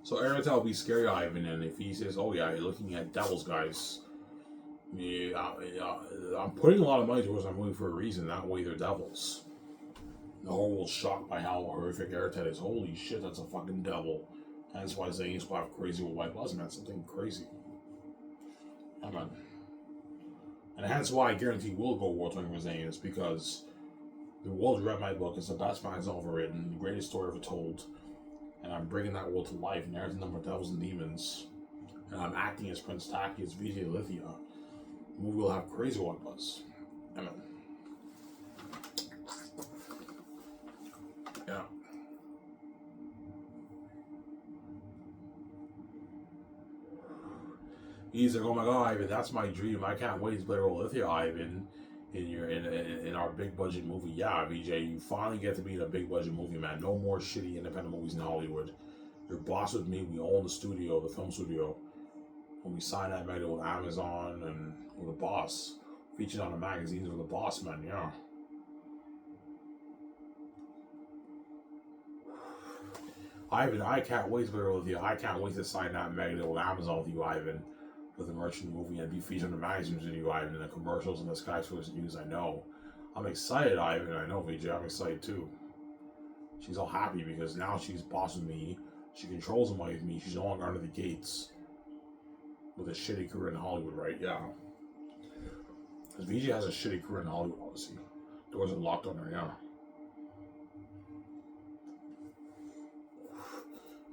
A: So Etertainment will be scary Ivan, and if he says, "Oh yeah, you're looking at devils, guys," yeah, I'm putting a lot of money towards that movie for a reason. That way, they're devils. The whole world's shocked by how horrific Etertainment is. Holy shit, that's a fucking devil. That's why Xanus will have crazy with white blood, man. Something crazy. Yeah, man. And that's why I guarantee we'll go World Touring with Xanus, because the world read my book. It's the best man's ever written, the greatest story ever told. And I'm bringing that world to life, and there's a number of devils and demons. And I'm acting as Prince Taki, as Vijay Lithia. The movie will have crazy white buzz. I mean, yeah. He's like, oh my god, Ivan, that's my dream. I can't wait to play role with you, Ivan, in our big budget movie. Yeah, VJ, you finally get to be in a big budget movie, man. No more shitty independent movies in Hollywood. You're boss with me. We own the studio, the film studio. When we signed that magazine with Amazon and with the boss, featured on the magazines with the boss, man. Yeah. Ivan, I can't wait to play role with you. I can't wait to sign that magazine with Amazon with you, Ivan. With the merchant movie and be featured in the magazines with you, Ivan, and the commercials and the Sky Sports News. I know. I'm excited, Ivan. I know, VJ. I'm excited too. She's all happy because now she's boss with me. She controls the money with me. She's no longer under the gates with a shitty career in Hollywood, right? Yeah. Because VJ has a shitty career in Hollywood, obviously. Doors are locked on her, yeah.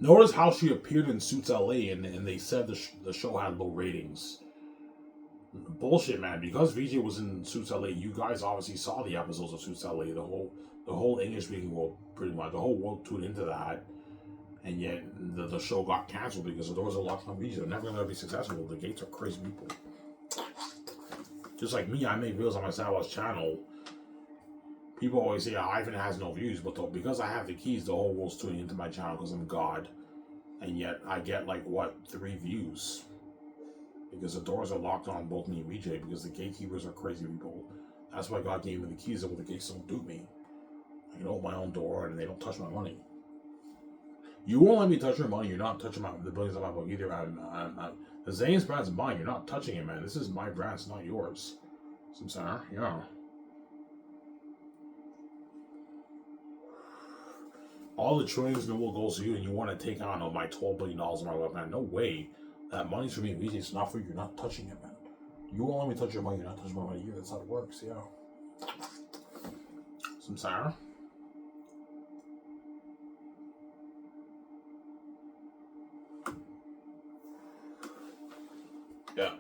A: Notice how she appeared in Suits LA and they said the show had low ratings. Bullshit, man. Because VJ was in Suits LA, you guys obviously saw the episodes of Suits LA. The whole English speaking world, pretty much, the whole world tuned into that, and yet the show got canceled because the doors are locked on VJ. They're never gonna be successful. The gates are crazy people. Just like me, I make videos on my Sava's channel. People always say Ivan has no views, but because I have the keys, the whole world's tuning into my channel because I'm God, and yet I get like what 3 views. Because the doors are locked on both me and VJ because the gatekeepers are crazy people. That's why God gave me the keys so the gates don't do me. I can open my own door and they don't touch my money. You won't let me touch your money. You're not touching the billions of my book either. The Zane's brand's mine. You're not touching it, man. This is my brand. It's not yours. Some center, yeah. All the trillions in the world goes to you, and you want to take on my $12 billion in my life, man. No way. That money's for me, VJ. It's not for you. You're not touching it, man. You won't let me touch your money. You're not touching my money either. That's how it works, yeah. Some Sarah. Yeah.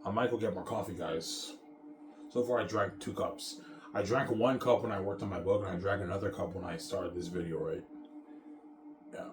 A: I might go get more coffee, guys. So far, I drank 2 cups. I drank 1 cup when I worked on my book, and I drank another cup when I started this video, right? Yeah.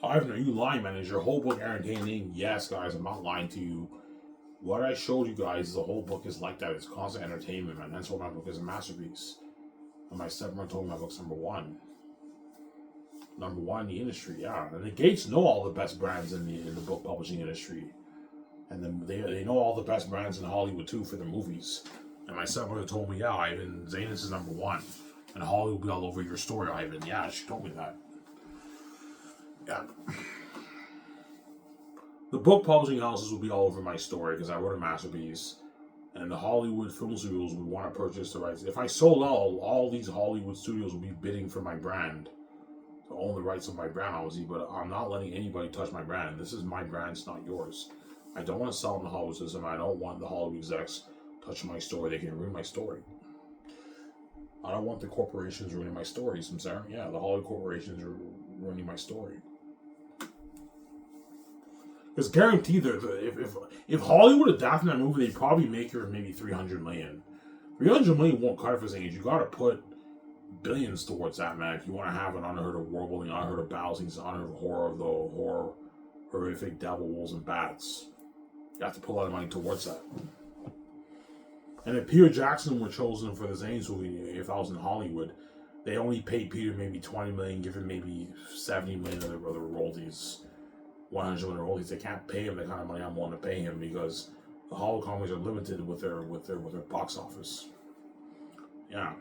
A: Ivan, are you lying, man? Is your whole book entertaining? Yes, guys, I'm not lying to you. What I showed you guys, the whole book is like that. It's constant entertainment, man. That's why my book is a masterpiece. And my stepmother told me my book's number one. Number one in the industry, yeah. And the Gates know all the best brands in the book publishing industry. And then they know all the best brands in Hollywood, too, for their movies. And my stepmother told me, yeah, Ivan, Xanus is number one. And Hollywood will be all over your story, Ivan. Yeah, she told me that. Yeah. The book publishing houses will be all over my story because I wrote a masterpiece. And the Hollywood film studios would want to purchase the rights. If I sold out, all these Hollywood studios would be bidding for my brand. To own the rights of my brand, obviously. But I'm not letting anybody touch my brand. This is my brand, it's not yours. I don't want to sell in the Hollywood system. I don't want the Hollywood execs touching my story. They can ruin my story. I don't want the corporations ruining my stories. I'm sorry. Yeah, the Hollywood corporations are ruining my story. Because guaranteed, if Hollywood adapted that movie, they'd probably make her maybe $300 million. $300 million won't cut it for things. You got to put billions towards that, man. If you want to have an unheard of world building, unheard of battle scenes, unheard of horrific devil, wolves, and bats, you have to put a lot of money towards that. And if Peter Jackson were chosen for the Zane's movie, if I was in Hollywood, they only paid Peter maybe $20 million, give him maybe $70 million of the royalties. 100 million royalties. They can't pay him the kind of money I'm willing to pay him because the Hollywood companies are limited with their box office. Yeah.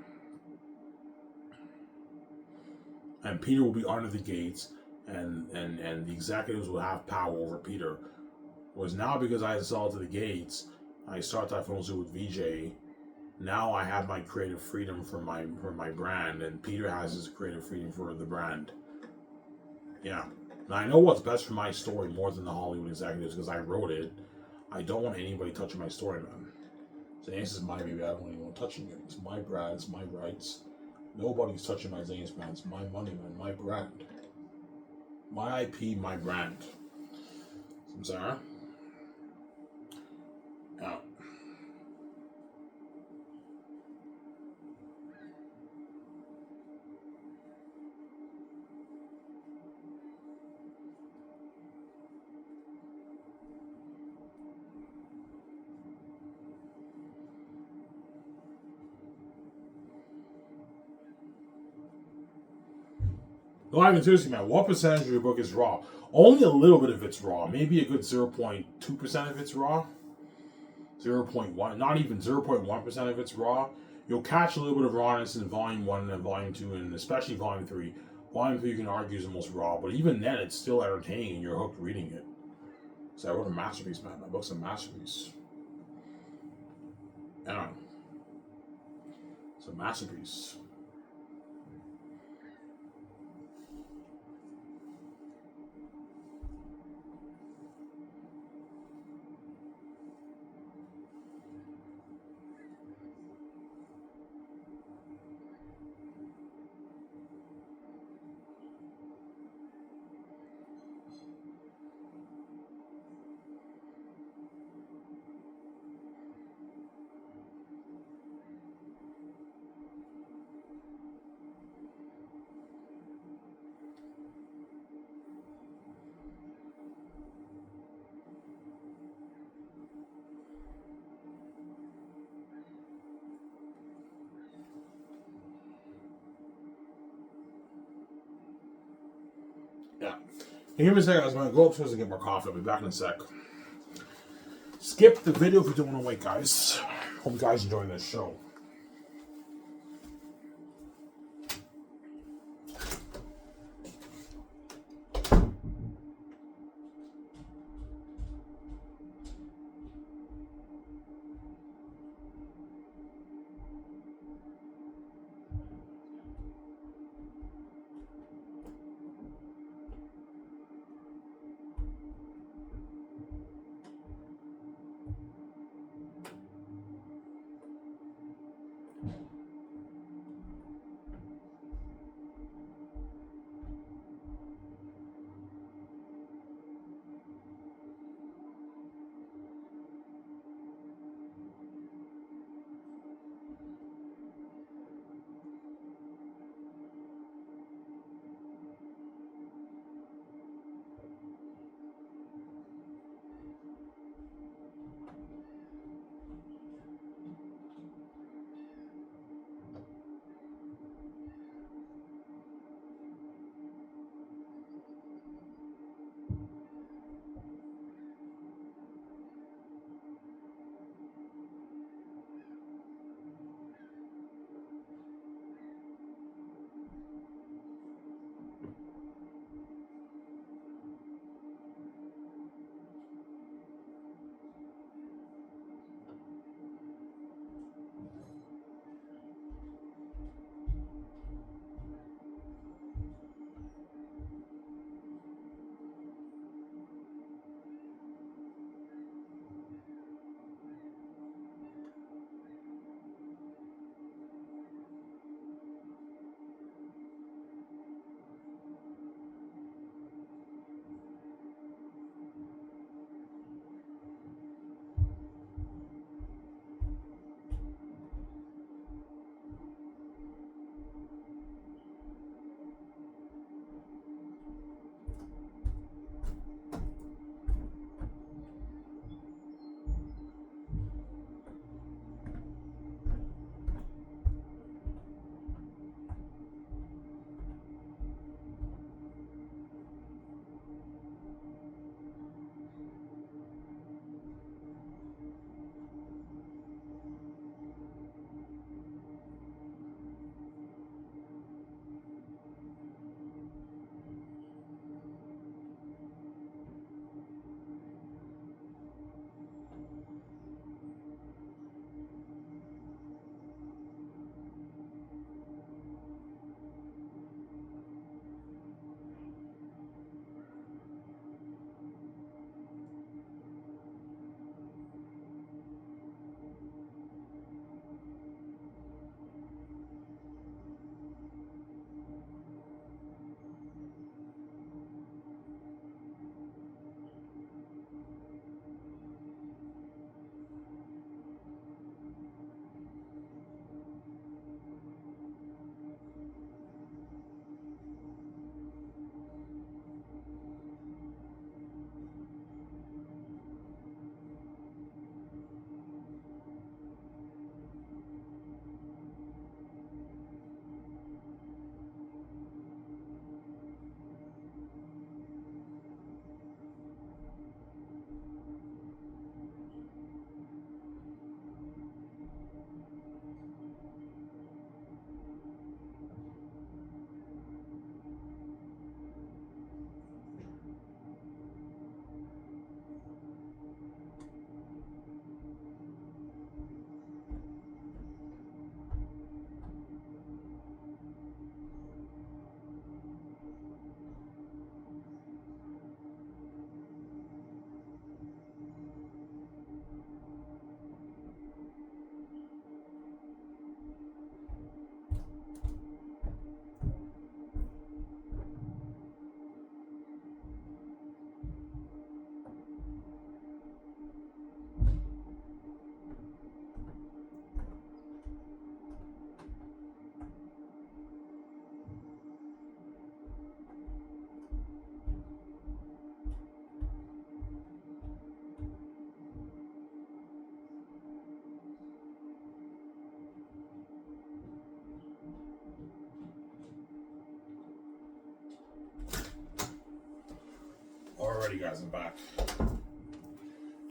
A: And Peter will be under the gates, and the executives will have power over Peter. Whereas now, because I sell to the gates, I start that film suit with VJ. Now I have my creative freedom for my brand, and Peter has his creative freedom for the brand. Yeah. Now, I know what's best for my story more than the Hollywood executives because I wrote it. I don't want anybody touching my story, man. Xanus is my baby. I don't want anyone touching it. It's my brand. It's my rights. Nobody's touching my Xanus brand. It's my money, man. My brand. My IP, my brand. I'm sorry? Yeah. No, I mean, seriously, man, what percentage of your book is raw? Only a little bit of it's raw. Maybe a good 0.2% of it's raw. 0.1, not even 0.1% of it's raw. You'll catch a little bit of rawness in Volume 1 and Volume 2, and especially Volume 3. Volume 3 you can argue is the most raw, but even then, it's still entertaining and you're hooked reading it. So I wrote a masterpiece, man. My book's a masterpiece. Yeah. It's a masterpiece. Yeah. Hey, give me a second. I was going to go upstairs and get more coffee. I'll be back in a sec. Skip the video if you don't want to wait, guys. Hope you guys enjoy this show. Alright, you guys, I'm back.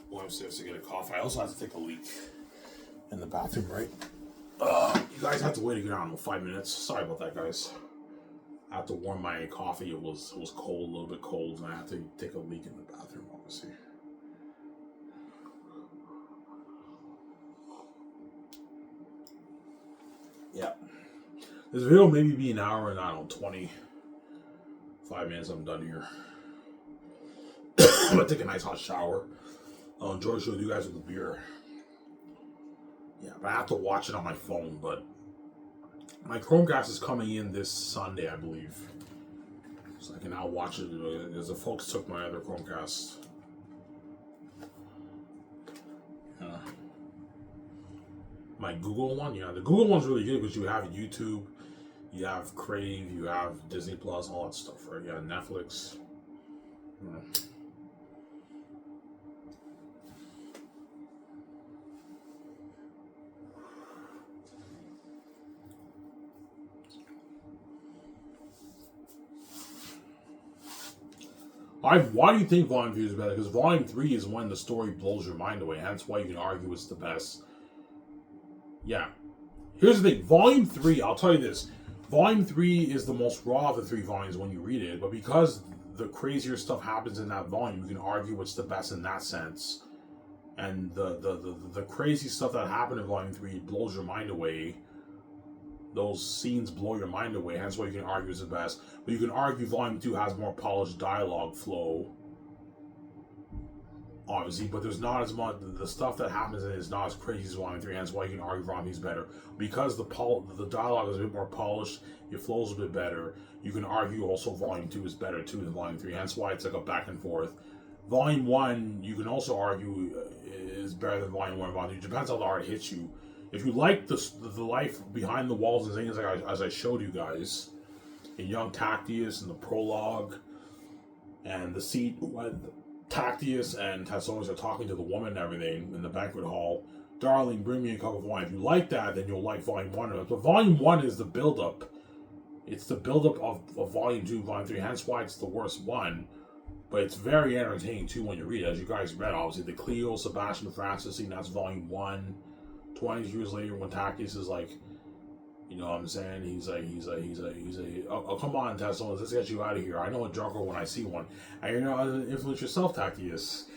A: Going upstairs to get a coffee. I also had to take a leak in the bathroom, right? You guys have to wait to get on in 5 minutes. Sorry about that, guys. I had to warm my coffee. It was cold, a little bit cold, and I had to take a leak in the bathroom, obviously. Yeah. This video maybe be an hour and I don't know, 25 minutes. I'm done here. I'm gonna take a nice hot shower. I'll enjoy showing you guys with the beer. Yeah, but I have to watch it on my phone. But my Chromecast is coming in this Sunday, I believe. So I can now watch it. As the folks took my other Chromecast. Yeah. My Google one, yeah. The Google one's really good because you have YouTube, you have Crave, you have Disney Plus, all that stuff, right? Yeah, Netflix. Yeah. Why do you think Volume 3 is better? Because Volume 3 is when the story blows your mind away. Hence why you can argue it's the best. Yeah. Here's the thing. Volume 3, I'll tell you this. Volume 3 is the most raw of the 3 volumes when you read it. But because the crazier stuff happens in that volume, you can argue it's the best in that sense. And the crazy stuff that happened in Volume 3 blows your mind away. Those scenes blow your mind away, hence why you can argue it's the best. But you can argue Volume 2 has more polished dialogue flow, obviously, but there's not as much, the stuff that happens in it is not as crazy as Volume 3, hence why you can argue Volume 3 is better. Because the dialogue is a bit more polished, it flows a bit better, you can argue also Volume 2 is better too than Volume 3, hence why it's like a back and forth. Volume 1, you can also argue is better than Volume 1 and Volume 2, it depends how the art hits you. If you like the life behind the walls and things like as I showed you guys in Young Tactius and the prologue and the scene when Tactius and Tassonis are talking to the woman and everything in the banquet hall, darling, bring me a cup of wine. If you like that, then you'll like Volume 1. But Volume 1 is the build-up. It's the build-up of Volume 2, Volume 3, hence why it's the worst one. But it's very entertaining too when you read it. As you guys read, obviously, the Cleo, Sebastian Francis scene, that's Volume 1. 20 years later, when Tactius is like, you know what I'm saying? He's like, oh come on, Tesla, let's get you out of here. I know a drunker when I see one. And you're not going to influence yourself, Tactius.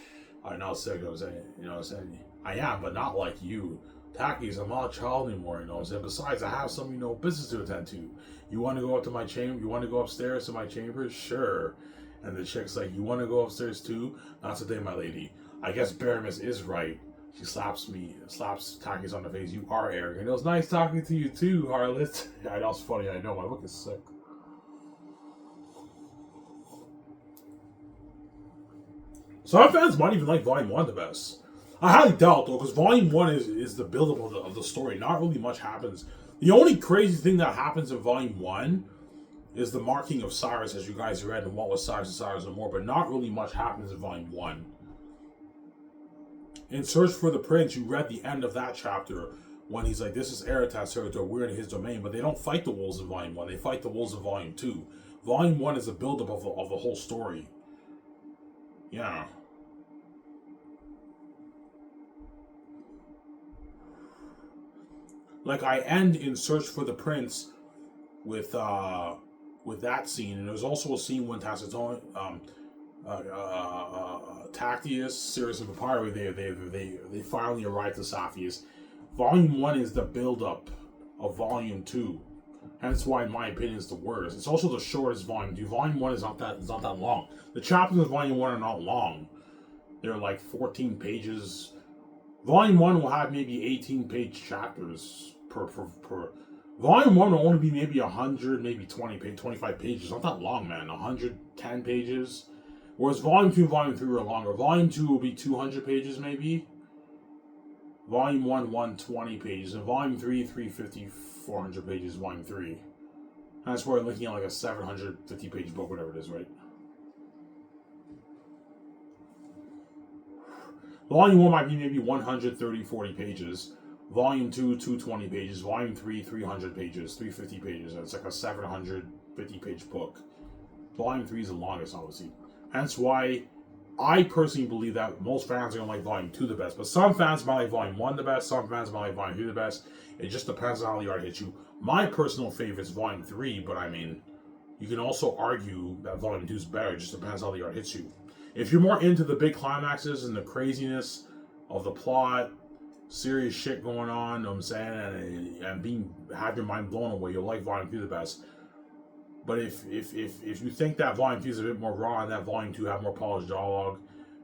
A: I know, sick, I'm saying, you know what I'm saying? I am, but not like you. Tactius, I'm not a child anymore, you know what I'm saying? Besides, I have some, business to attend to. You want to go up to my chamber? You want to go upstairs to my chamber? Sure. And the chick's like, you want to go upstairs too? Not today, my lady. I guess Baramis is right. She slaps Tactius on the face. You are arrogant. It was nice talking to you too, harlot. I know it's funny. I know my book is sick. Some fans might even like Volume 1 the best. I highly doubt though, because Volume 1 is the build-up of the story. Not really much happens. The only crazy thing that happens in Volume 1 is the marking of Cyrus, as you guys read, and what was Cyrus and Cyrus and more. But not really much happens in Volume 1. In Search for the Prince, you read the end of that chapter when he's like, this is Eretat's territory, we're in his domain, but they don't fight the wolves in Volume 1, they fight the wolves in Volume 2. Volume 1 is a build-up of the whole story. Yeah. Like, I end in Search for the Prince with that scene, and there's also a scene when Tacitonius, Tactius, Sirius, and Papyri, they finally arrive to Saphius. Volume 1 is the build-up of Volume 2. Hence why, in my opinion, it's the worst. It's also the shortest Volume 2. Volume 1 is not that long. The chapters of Volume 1 are not long. They're like 14 pages. Volume 1 will have maybe 18-page chapters per. Volume 1 will only be maybe 100, maybe 25 pages. Not that long, man. 110 pages. Whereas Volume 2 and Volume 3 are longer. Volume 2 will be 200 pages, maybe. Volume 1, 120 pages. And Volume 3, 350, 400 pages, Volume 3. That's where we're looking at like a 750-page book, whatever it is, right? Volume 1 might be maybe 130, 40 pages. Volume 2, 220 pages. Volume 3, 300 pages, 350 pages. It's like a 750-page book. Volume 3 is the longest, obviously. Hence why I personally believe that most fans are going to like Volume 2 the best, but some fans might like Volume 1 the best, some fans might like Volume 2 the best. It just depends on how the art hits you. My personal favorite is Volume 3, but I mean, you can also argue that Volume 2 is better. It just depends how the art hits you. If you're more into the big climaxes and the craziness of the plot, serious shit going on, you know what I'm saying, and have your mind blown away, you'll like Volume 2 the best. But if you think that Volume 2 is a bit more raw and that Volume 2 have more polished dialogue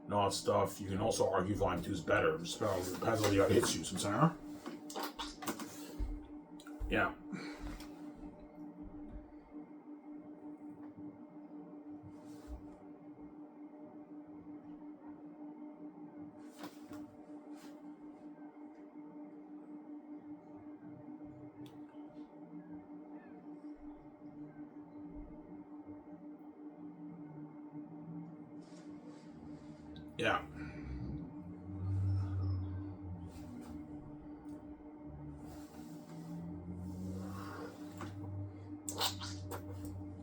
A: and all that stuff, you can also argue Volume 2 is better. It just depends on the art hits you, so I'm saying, yeah. Yeah.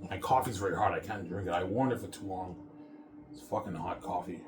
A: My coffee's very hot. I can't drink it. I warned it for too long. It's fucking hot coffee.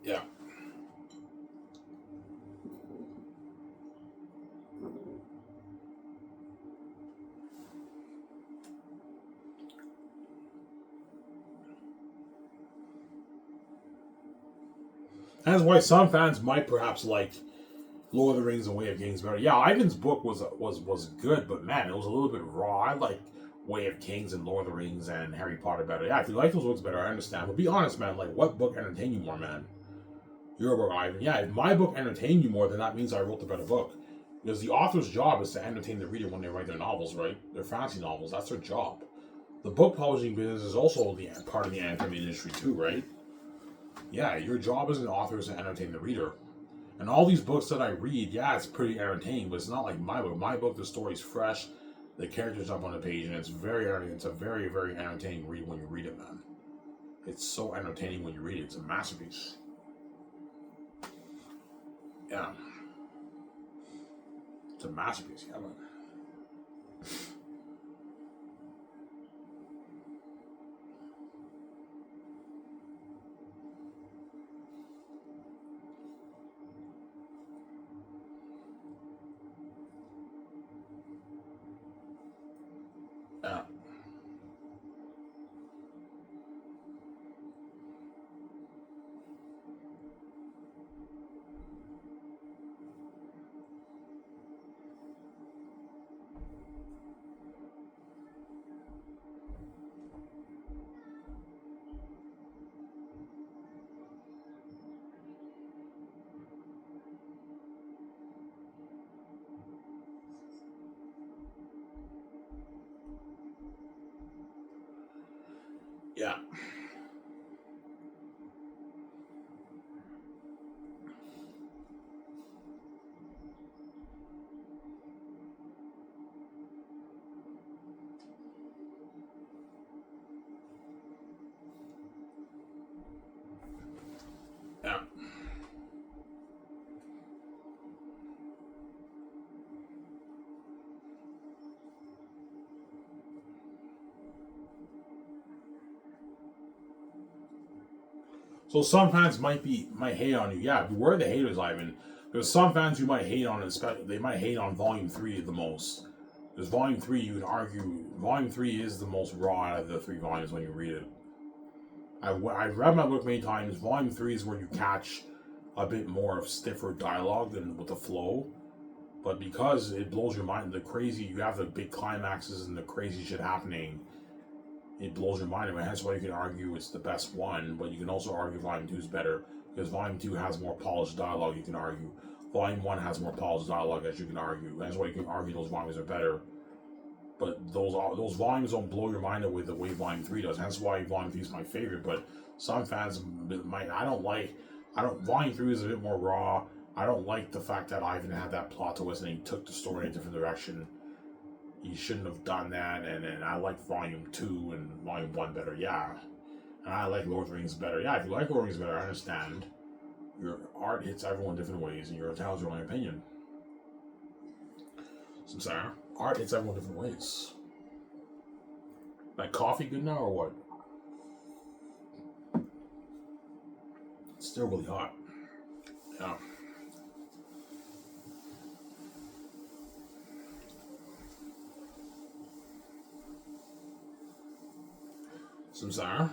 A: Yeah. That's why some fans might perhaps like Lord of the Rings and Way of Kings better. Yeah, Ivan's book was good, but man, it was a little bit raw. I like Way of Kings and Lord of the Rings and Harry Potter better. Yeah, if you like those books better, I understand. But be honest, man, like what book entertained you more, man? Your book, Ivan. Yeah, if my book entertained you more, then that means I wrote the better book. Because the author's job is to entertain the reader when they write their novels, right? Their fantasy novels. That's their job. The book publishing business is also the part of the entertainment industry too, right? Yeah, your job as an author is to entertain the reader. And all these books that I read, yeah, it's pretty entertaining, but it's not like my book. My book, the story's fresh, the characters jump on the page, and it's a very, very entertaining read when you read it, man. It's so entertaining when you read it. It's a masterpiece. Yeah. It's a masterpiece, yeah, man. Yeah. Yeah. Yeah. So some fans might hate on you. Yeah, beware the haters, Ivan. There's some fans who might hate on it, they might hate on Volume 3 the most. Because Volume 3, you would argue, Volume 3 is the most raw out of the three volumes when you read it. I've read my book many times. Volume 3 is where you catch a bit more of stiffer dialogue than with the flow. But because it blows your mind, you have the big climaxes and the crazy shit happening, it blows your mind. And that's why you can argue it's the best one, but you can also argue Volume 2 is better because Volume 2 has more polished dialogue. You can argue Volume 1 has more positive dialogue, as you can argue. That's why you can argue those volumes are better. But those volumes don't blow your mind away the way Volume 3 does. Hence why Volume 3 is my favorite. But some fans might, Volume 3 is a bit more raw. I don't like the fact that Ivan had that plot twist and he took the story in a different direction. He shouldn't have done that. And I like Volume 2 and Volume 1 better, yeah. And I like Lord of the Rings better. Yeah, if you like Lord of the Rings better, I understand. Your art hits everyone different ways, and your entails your own opinion. So I'm sorry, art hits everyone different ways. Like coffee good now or what? It's still really hot. Yeah. So I'm sorry.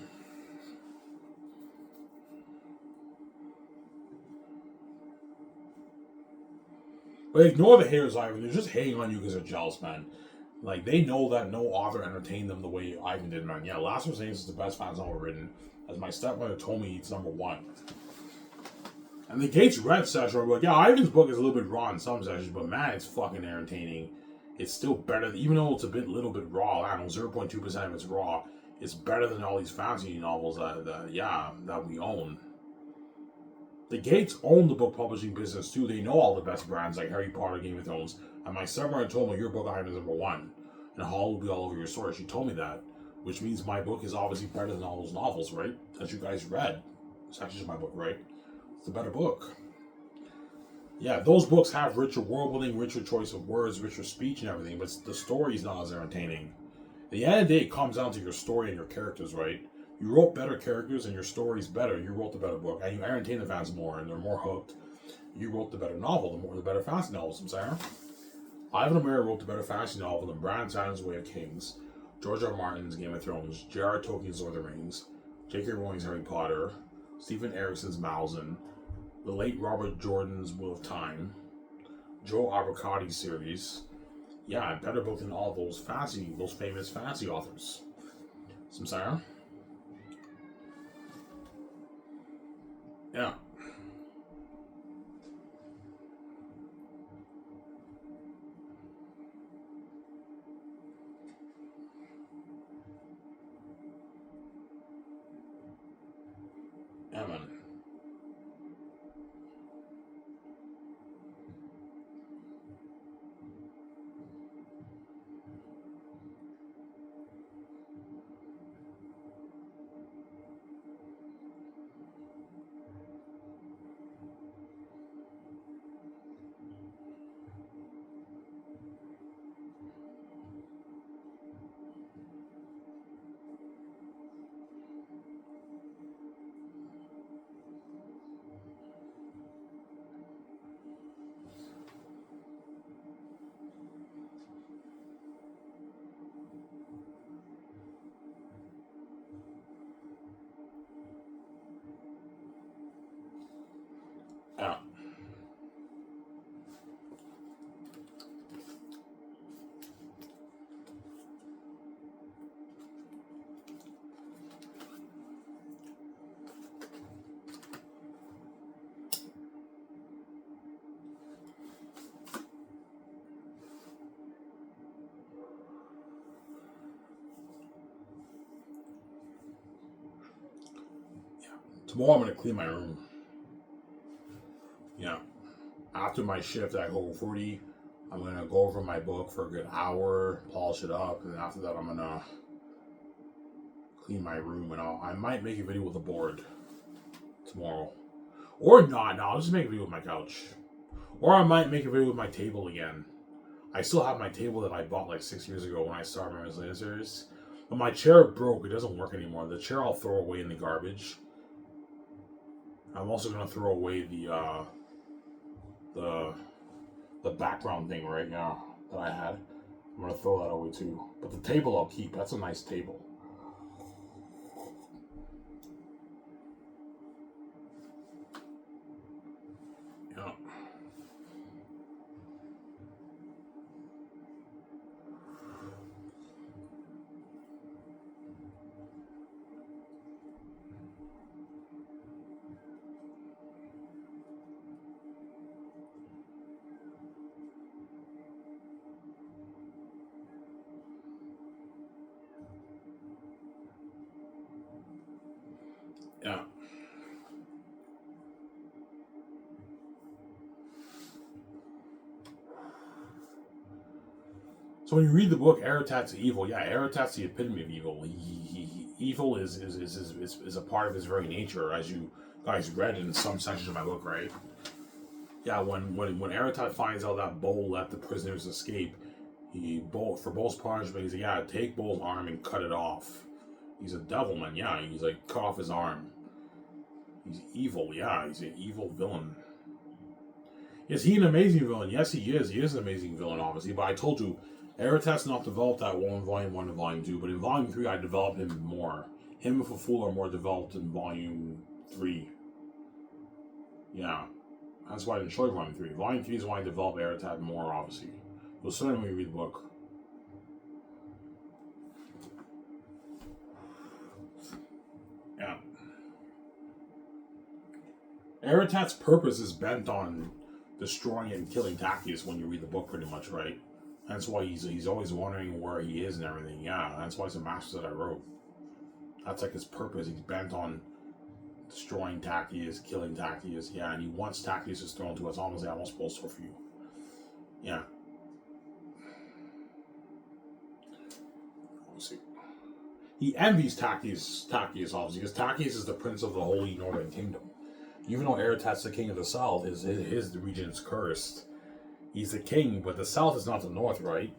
A: But ignore the haters, Ivan. They're just hating on you because they're jealous, man. Like, they know that no author entertained them the way Ivan did, man. Yeah, Last of Us is the best fantasy novel written. As my stepmother told me, it's #1. And the Gates Red session are like, yeah, Ivan's book is a little bit raw in some sessions, but man, it's fucking entertaining. It's still better, even though it's little bit raw. I don't know, 0.2% of it's raw. It's better than all these fantasy novels that we own. The Gates own the book publishing business too. They know all the best brands like Harry Potter, Game of Thrones. And my stepmother told me your book Ivan is #1, and Hall will be all over your story. She told me that, which means my book is obviously better than all those novels, right? That you guys read. It's actually just my book, right? It's a better book. Yeah, those books have richer world building, richer choice of words, richer speech, and everything. But the story is not as entertaining. At the end of the day, it comes down to your story and your characters, right? You wrote better characters and your story's better. You wrote the better book, and you entertain the fans more, and they're more hooked. You wrote the better novel, the better fantasy novels, I'm saying. Ivan O'Meara wrote the better fantasy novel than Brandon Sanders's Way of Kings, George R. Martin's Game of Thrones, J.R. Tolkien's Lord of the Rings, J.K. Rowling's Harry Potter, Stephen Erickson's Malzahn, the late Robert Jordan's Wheel of Time, Joe Abercrombie's series. Yeah, better book than all those famous fantasy authors. Some Sarah? Yeah. Yeah, man. Yeah. Tomorrow I'm going to clean my room. Yeah. After my shift at Global 40, I'm going to go over my book for a good hour, polish it up, and after that I'm going to clean my room, and I might make a video with a board tomorrow. Or not, no, I'll just make a video with my couch. Or I might make a video with my table again. I still have my table that I bought like 6 years ago when I started my Resilient series. But my chair broke, it doesn't work anymore. The chair I'll throw away in the garbage. I'm also going to throw away the background thing right now that I had. I'm going to throw that away too. But the table I'll keep. That's a nice table. Yeah. So when you read the book, Etertat's evil. Yeah, Etertat's the epitome of evil. Evil is a part of his very nature, as you guys read in some sections of my book, right? Yeah, when Etertat finds out that Bull let the prisoners escape, for Bull's punishment, he's like, yeah, take Bull's arm and cut it off. He's a devil, man. Yeah, he's like, cut off his arm. He's evil. Yeah, he's an evil villain. Is he an amazing villain? Yes, he is. He is an amazing villain, obviously. But I told you, Etertat's not developed that well in Volume 1 and Volume 2. But in Volume 3, I developed him more. Him and Faful are more developed in Volume 3. Yeah. That's why I didn't show you Volume 3. Volume 3 is why I developed Etertat more, obviously. You'll see when you read the book. Yeah. Etertat's purpose is bent on destroying and killing Tacius when you read the book, pretty much, right? That's why he's always wondering where he is and everything. Yeah, that's why it's a master that I wrote. That's like his purpose. He's bent on destroying Tacius, killing Tacius. Yeah, and he wants Tacius' throne to us. Almost, I almost spoiled for you. Yeah. Let's see. He envies Tacius, obviously, because Tacius is the prince of the Holy Northern Kingdom. Even though Etertat's the king of the South, his region is cursed. He's the king, but the South is not the North, right?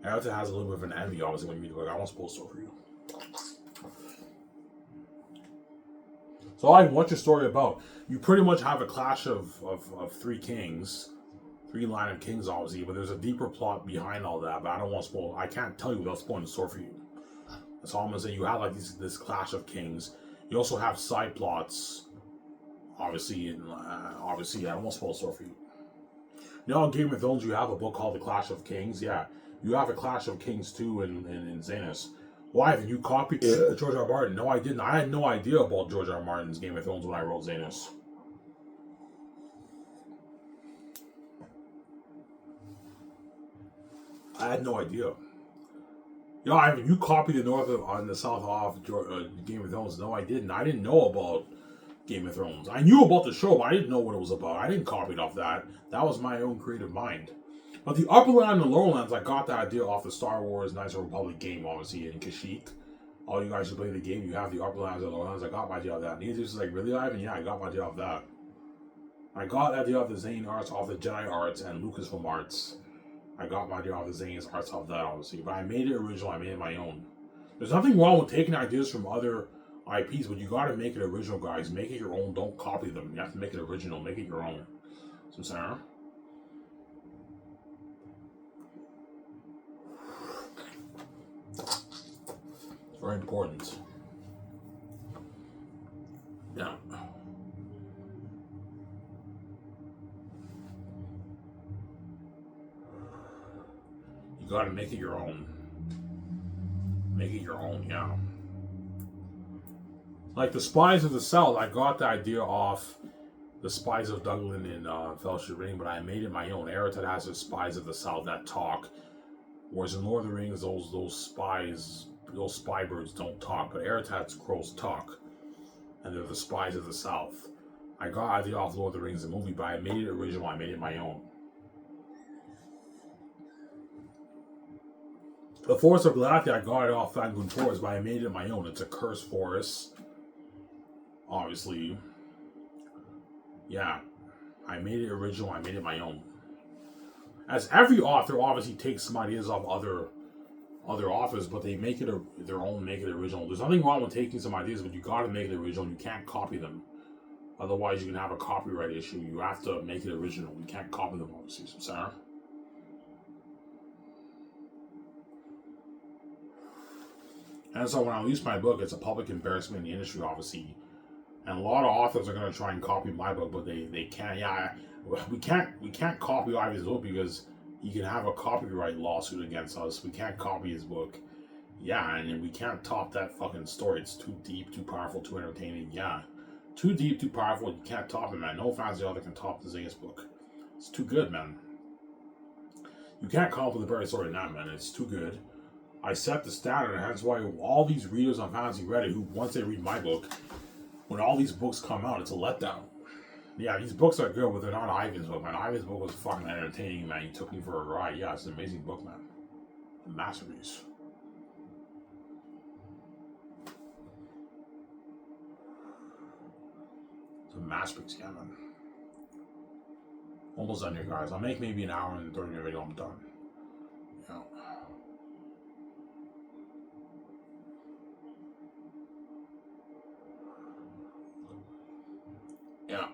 A: Etertat has a little bit of an envy, obviously, when you read the book. I almost spoiled for you. So, what's your story about? You pretty much have a clash of three kings, three line of kings, obviously, but there's a deeper plot behind all that. But I don't want to spoil. I can't tell you without spoiling the story for you. That's all I'm gonna say. You have like this clash of kings. You also have side plots. Obviously, I almost spoiled the story for you. You know, in Game of Thrones, you have a book called The Clash of Kings. Yeah, you have a Clash of Kings too in Xanus. Why haven't you copied George R. R. Martin? No, I didn't. I had no idea about George R. R. Martin's Game of Thrones when I wrote Xanus. I had no idea. You know, haven't you copied the North on the South off Game of Thrones? No, I didn't. I didn't know about Game of Thrones. I knew about the show, but I didn't know what it was about. I didn't copy it off that. That was my own creative mind. But the Upper Land and the Lower Lands, I got that idea off the Star Wars Knights of the Republic game, obviously, in Kashyyyk. All you guys who play the game, you have the Upper Lands and the Lower Lands. I got my idea off that. And he's just like, really, Ivan? Yeah, I got my idea off that. I got that idea off the Zane arts, off the Jedi arts, and Lucasfilm arts. I got my idea off the Zane's arts off that, obviously. But I made it original. I made it my own. There's nothing wrong with taking ideas from other IPs, but you gotta make it original, guys. Make it your own. Don't copy them. You have to make it original. Make it your own. So, Sarah? It's very important. Yeah. You gotta make it your own. Make it your own, yeah. Like the Spies of the South, I got the idea off the Spies of Duglin in Fellowship Ring, but I made it my own. Etertat has the Spies of the South that talk, whereas in Lord of the Rings, those spy birds don't talk, but Etertat's crows talk, and they're the Spies of the South. I got the idea off Lord of the Rings, the movie, but I made it original. I made it my own. The Forest of Galathia, I got it off Fangoon Forest, but I made it my own. It's a cursed forest. Obviously, yeah, I made it original. I made it my own. As every author obviously takes some ideas off other authors, but they make it their own, make it original. There's nothing wrong with taking some ideas, but you got to make it original. You can't copy them, otherwise you can have a copyright issue. You have to make it original. You can't copy them, obviously. So, Sarah. And so when I release my book, it's a public embarrassment in the industry, obviously. And a lot of authors are going to try and copy my book, but they can't. Yeah, we can't copy Ivy's book because he can have a copyright lawsuit against us. We can't copy his book. Yeah, and we can't top that fucking story. It's too deep, too powerful, too entertaining. Yeah, too deep, too powerful. You can't top it, man. No fancy author can top the Xanus book. It's too good, man. You can't come up with a better story than that, man. It's too good. I set the standard, and that's why all these readers on Fantasy Reddit, who once they read my book, when all these books come out, it's a letdown. Yeah, these books are good, but they're not Ivan's book, man. Ivan's book was fucking entertaining, man. He took me for a ride. Yeah, it's an amazing book, man. A masterpiece. It's a masterpiece, yeah, man. Almost done here, guys. I'll make maybe an hour and 30-minute video. I'm done. Yeah. Yeah.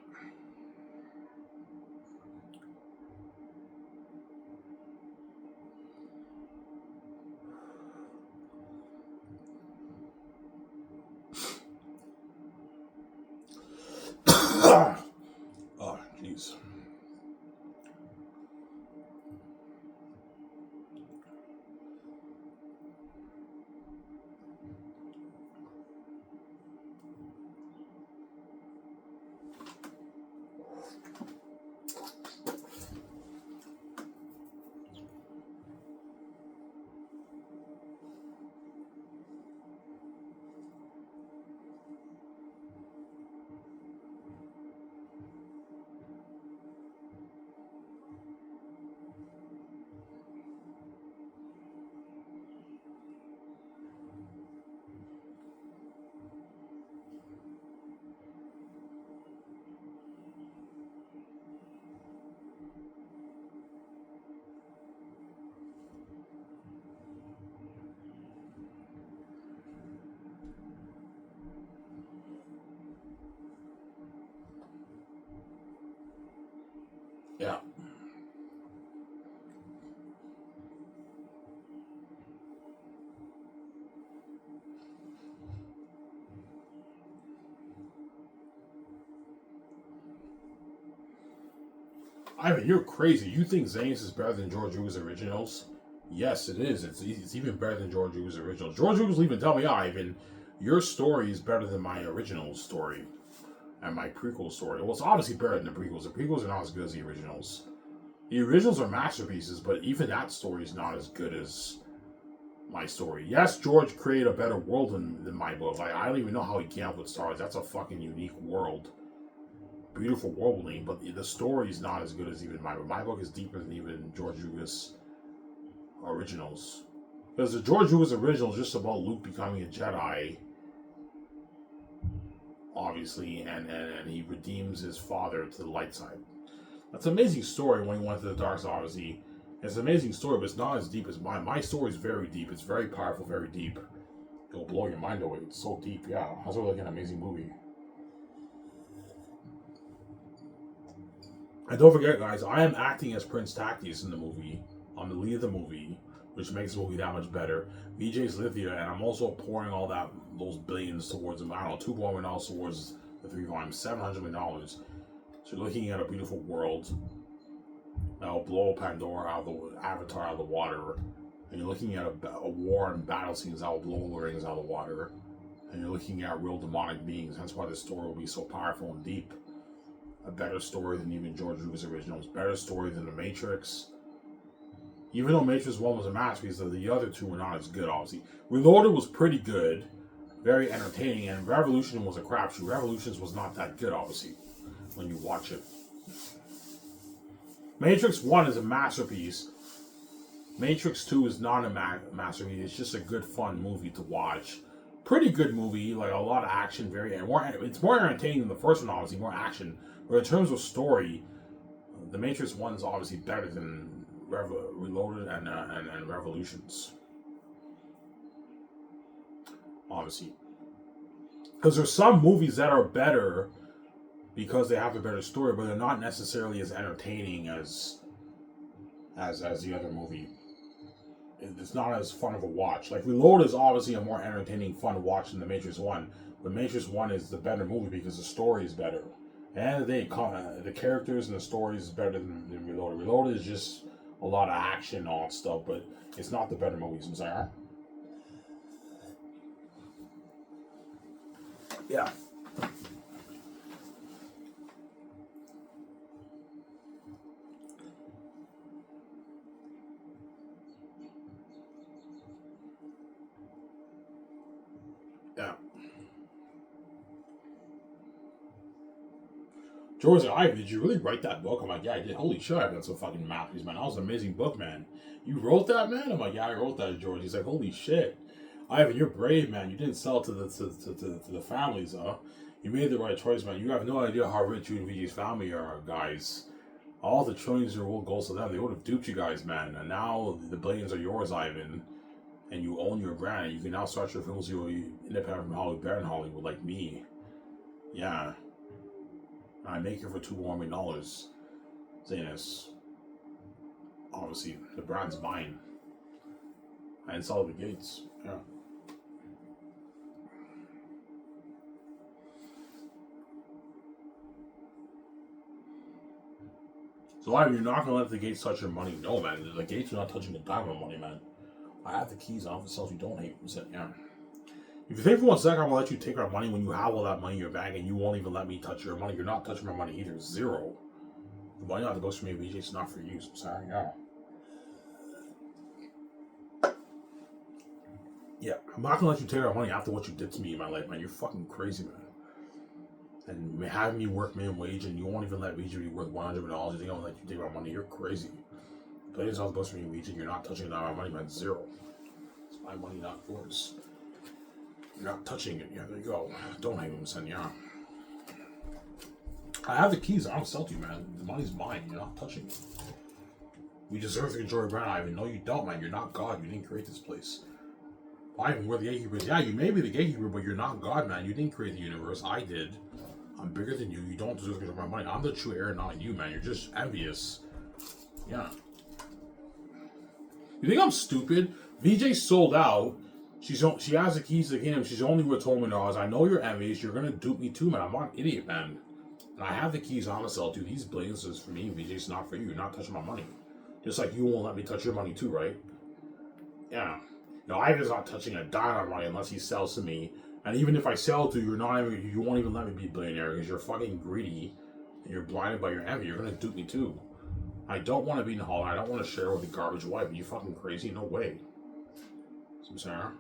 A: Oh, jeez. Yeah. Ivan, you're crazy. You think Xanus is better than George Lucas' originals? Yes, it is. It's even better than George Lucas' originals. George Lucas will even tell me, Ivan, your story is better than my original story and my prequel story. Well, it's obviously better than the prequels. The prequels are not as good as the originals. The originals are masterpieces, but even that story is not as good as my story. Yes, George created a better world than my book. Like, I don't even know how he came up with Star Wars. That's a fucking unique world. Beautiful world building, but the story is not as good as even my book. My book is deeper than even George Lucas originals. Because the George Lucas original is just about Luke becoming a Jedi, obviously, and he redeems his father to the light side. That's an amazing story when he went to the dark side, obviously. It's an amazing story, but it's not as deep as mine. My story is very deep. It's very powerful, very deep. It'll blow your mind away. It's so deep, yeah. That's really like an amazing movie. And don't forget, guys, I am acting as Prince Tactius in the movie. I'm the lead of the movie, which makes the movie that much better. BJ's Lithia, and I'm also pouring all those billions towards them. I don't know, $2 million towards the 3 volumes, $700 million. So you're looking at a beautiful world that will blow Pandora out of the Avatar out of the water. And you're looking at a war and battle scenes that will blow the rings out of the water. And you're looking at real demonic beings. That's why this story will be so powerful and deep. A better story than even George Lucas' originals. Better story than The Matrix. Even though Matrix 1 was a masterpiece, the other two were not as good, obviously. Reloaded was pretty good. Very entertaining. And Revolution was a crapshoot. Revolutions was not that good, obviously, when you watch it. Matrix 1 is a masterpiece. Matrix 2 is not a masterpiece. It's just a good, fun movie to watch. Pretty good movie. Like, a lot of action. It's more entertaining than the first one, obviously. More action. But in terms of story, The Matrix 1 is obviously better than Reloaded and Revolutions. Obviously. Because there's some movies that are better because they have a better story, but they're not necessarily as entertaining as the other movie. It's not as fun of a watch. Like, Reloaded is obviously a more entertaining, fun watch than The Matrix 1. But Matrix 1 is the better movie because the story is better. At the end of the day, the characters and the stories is better than Reloaded. Reloaded is just a lot of action and all that stuff, but it's not the better movies. I'm sorry. Yeah. Yeah. George's like, Ivan, did you really write that book? I'm like, yeah, I did. Holy shit, I've got some fucking masterpiece, man. That was an amazing book, man. You wrote that, man? I'm like, yeah, I wrote that, George. He's like, holy shit. Ivan, you're brave, man. You didn't sell it to the families, huh? You made the right choice, man. You have no idea how rich you and VJ's family are, guys. All the trillions of world goes to them. They would have duped you guys, man. And now the billions are yours, Ivan. And you own your brand. And you can now start your films independent from Hollywood, better in Hollywood, like me. Yeah. I make it for $2 million. Xanus. Obviously, the brand's mine. I installed the gates. Yeah. So, Ivan, you're not gonna let the gates touch your money? No, man. The gates are not touching the diamond money, man. I have the keys. I don't have to sell if you don't hate them. Yeah. If you think for 1 second I'm gonna let you take our money when you have all that money in your bag and you won't even let me touch your money, you're not touching my money either. Zero. The money not goes for me, VJ. It's not for you. So I'm sorry. Yeah. Yeah, I'm not gonna let you take our money after what you did to me in my life, man. You're fucking crazy, man. And having me work minimum wage and you won't even let VJ be worth $100 million. You think I'm gonna let you take our money? You're crazy. But it's not supposed to be VJ. You're not touching my money, man. Zero. It's my money, not yours. You're not touching it. Yeah, there you go. Don't hang him, son. Yeah. I have the keys. I don't sell to you, man. The money's mine. You're not touching it. We deserve to enjoy brand, Ivan. No, you don't, man. You're not God. You didn't create this place. Ivan, we're the gatekeepers. Yeah, you may be the gatekeeper, but you're not God, man. You didn't create the universe. I did. I'm bigger than you. You don't deserve to control my money. I'm the true heir, not you, man. You're just envious. Yeah. You think I'm stupid? VJ sold out. She has the keys to the kingdom. She's only worth $12 million. I know you're envious. You're gonna dupe me too, man. I'm not an idiot, man. And I have the keys on the sell too. These billions is for me. VJ's not for you. You're not touching my money. Just like you won't let me touch your money too, right? Yeah. No, Ivan's not touching a dime of money unless he sells to me. And even if I sell to you, you won't even let me be a billionaire because you're fucking greedy and you're blinded by your envy. You're gonna dupe me too. I don't want to be in the hall. I don't want to share with a garbage wife. Are you fucking crazy? No way. I'm sorry.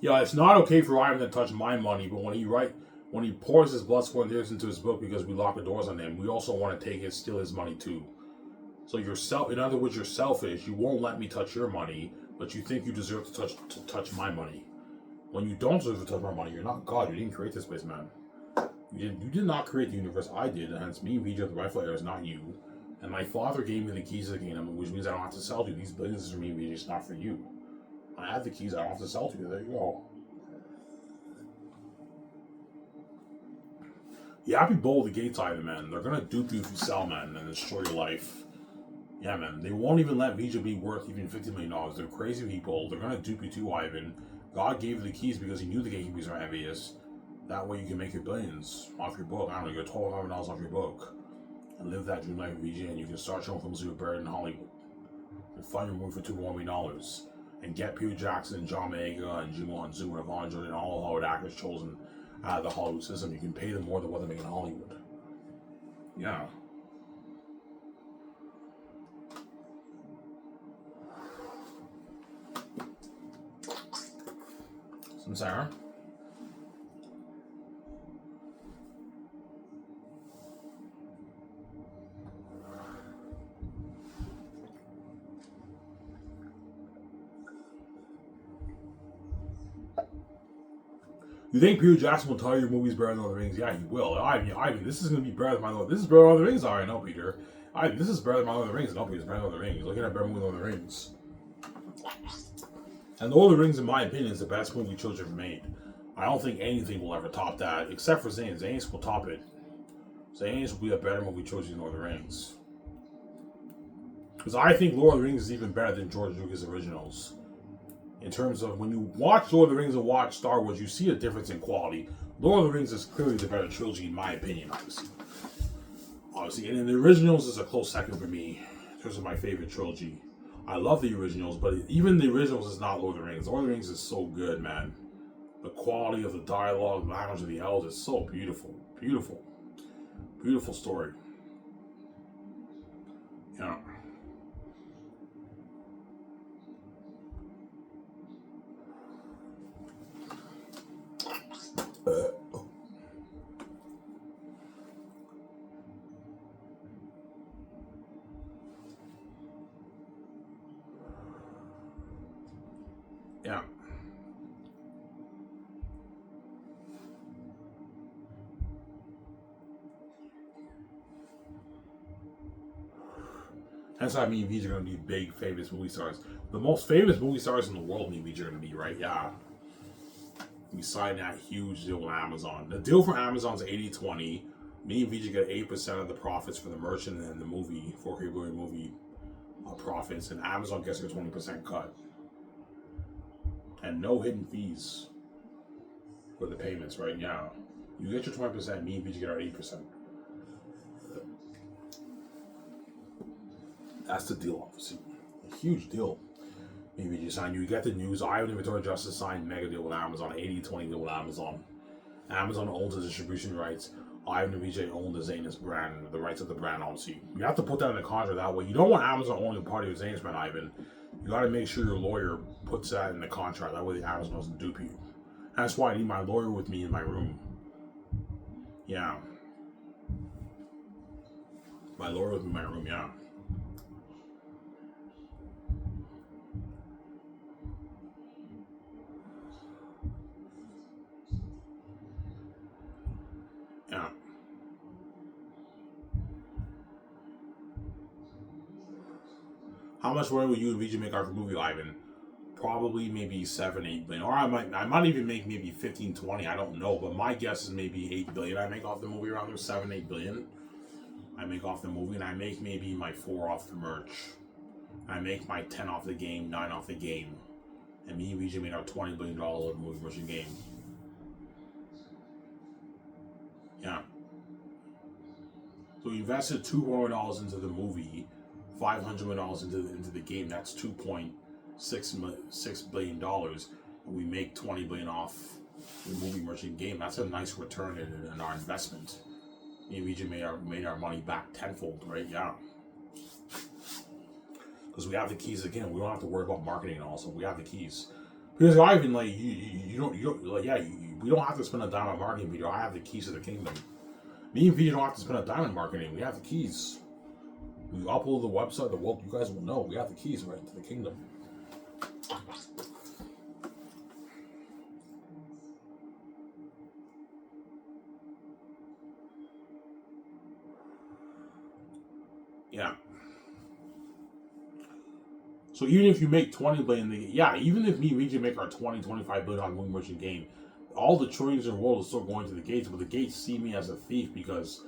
A: Yeah, it's not okay for Ivan to touch my money, but when he pours his blood, sweat, and tears into his book because we lock the doors on him, we also want to take his, steal his money too. So in other words, you're selfish. You won't let me touch your money, but you think you deserve to touch my money. When you don't deserve to touch my money, you're not God. You didn't create this place, man. You did not create the universe. I did, and hence me and VJ are the rightful heirs, not you. And my father gave me the keys to the kingdom, which means I don't have to sell to you. These billions are for me and VJ, it's not for you. I have the keys. I don't have to sell to you. There you go. Yeah, I'd be bold with the gates, Ivan, man. They're gonna dupe you if you sell, man, and destroy your life. Yeah, man. They won't even let VJ be worth even $50 million. They're crazy people. They're gonna dupe you too, Ivan. God gave you the keys because he knew the gatekeepers are envious. That way you can make your billions off your book. I don't know, you get $1,200 off your book. And live that dream life with VJ, and you can start showing films you were buried in Hollywood. And fund your movie for $2 million. And get Peter Jackson, John Boyega, and Jimmy Hanzu, and Yvonne Jordan, and all Hollywood actors chosen out of the Hollywood system. You can pay them more than what they make in Hollywood. Yeah. Some Sarah. You think Peter Jackson will tell you your movie's better than Lord of the Rings? Yeah, he will. Ivan, this is going to be better than my Lord. This is better than Lord of the Rings. All right, no, Peter. Ivan, this is better than my Lord of the Rings. No, Peter, it's better than Lord of the Rings. Looking at better movie than Lord of the Rings. And Lord of the Rings, in my opinion, is the best movie children have made. I don't think anything will ever top that, except for Xanus. Xanus will top it. Xanus will be a better movie choice than Lord of the Rings. Because I think Lord of the Rings is even better than George Lucas' originals. In terms of when you watch Lord of the Rings and watch Star Wars, you see a difference in quality. Lord of the Rings is clearly the better trilogy, in my opinion, obviously. And then the originals is a close second for me in terms of my favorite trilogy. I love the originals, but even the originals is not Lord of the Rings. Lord of the Rings is so good, man. The quality of the dialogue, the language of the elves is so beautiful. Beautiful. Beautiful story. Yeah. Yeah. That's why me and VJ are going to be big, famous movie stars. The most famous movie stars in the world, me and VJ are going to be, right? Yeah. We signed that huge deal with Amazon. The deal for Amazon's 80-20. Me and VJ get 8% of the profits for the merchant and the movie, 4K Blu-ray movie profits, and Amazon gets their 20% cut. And no hidden fees for the payments, right? Yeah. You get your 20%, me and VJ get our 8%. That's the deal, obviously. A huge deal. Maybe you sign. You get the news. Iowa Inventory Justice signed mega deal with Amazon. 80-20 deal with Amazon. Amazon owns the distribution rights. Iowa and VJ own the Xanus brand, the rights of the brand, obviously. You have to put that in the contract that way. You don't want Amazon owning a part of your Xanus brand, Ivan. You got to make sure your lawyer puts that in the contract. That way Amazon doesn't dupe you. That's why I need my lawyer with me in my room. Yeah. My lawyer with me in my room, yeah. Yeah. How much money will you and VJ make off the movie, Ivan? Probably maybe 7-8 billion, or I might even make maybe 15-20. I don't know, but my guess is maybe 8 billion. I make off the movie around there, 7-8 billion. I make off the movie, and I make maybe my 4 off the merch. I make my 10 off the game, 9 off the game, and me and VJ made our $20 billion movie merchant game. Yeah. So we invested $2 million into the movie, $500 million into the game. That's $2.6 billion, and we make $20 billion off the movie merchant game. That's a nice return in our investment. Me and VJ made our money back tenfold, right? Yeah. Because we have the keys again. We don't have to worry about marketing, and also we have the keys. Because Ivan, like you don't like we don't have to spend a dime on marketing video. I have the keys to the kingdom. Me and VJ don't have to spend a dime on marketing. We have the keys. We upload the website. The world, you guys will know. We have the keys right to the kingdom. Yeah. So even if you make 20 billion, even if me and VJ make our 25 billion on movie merchant game, all the trillions in the world is still going to the gates, but the gates see me as a thief because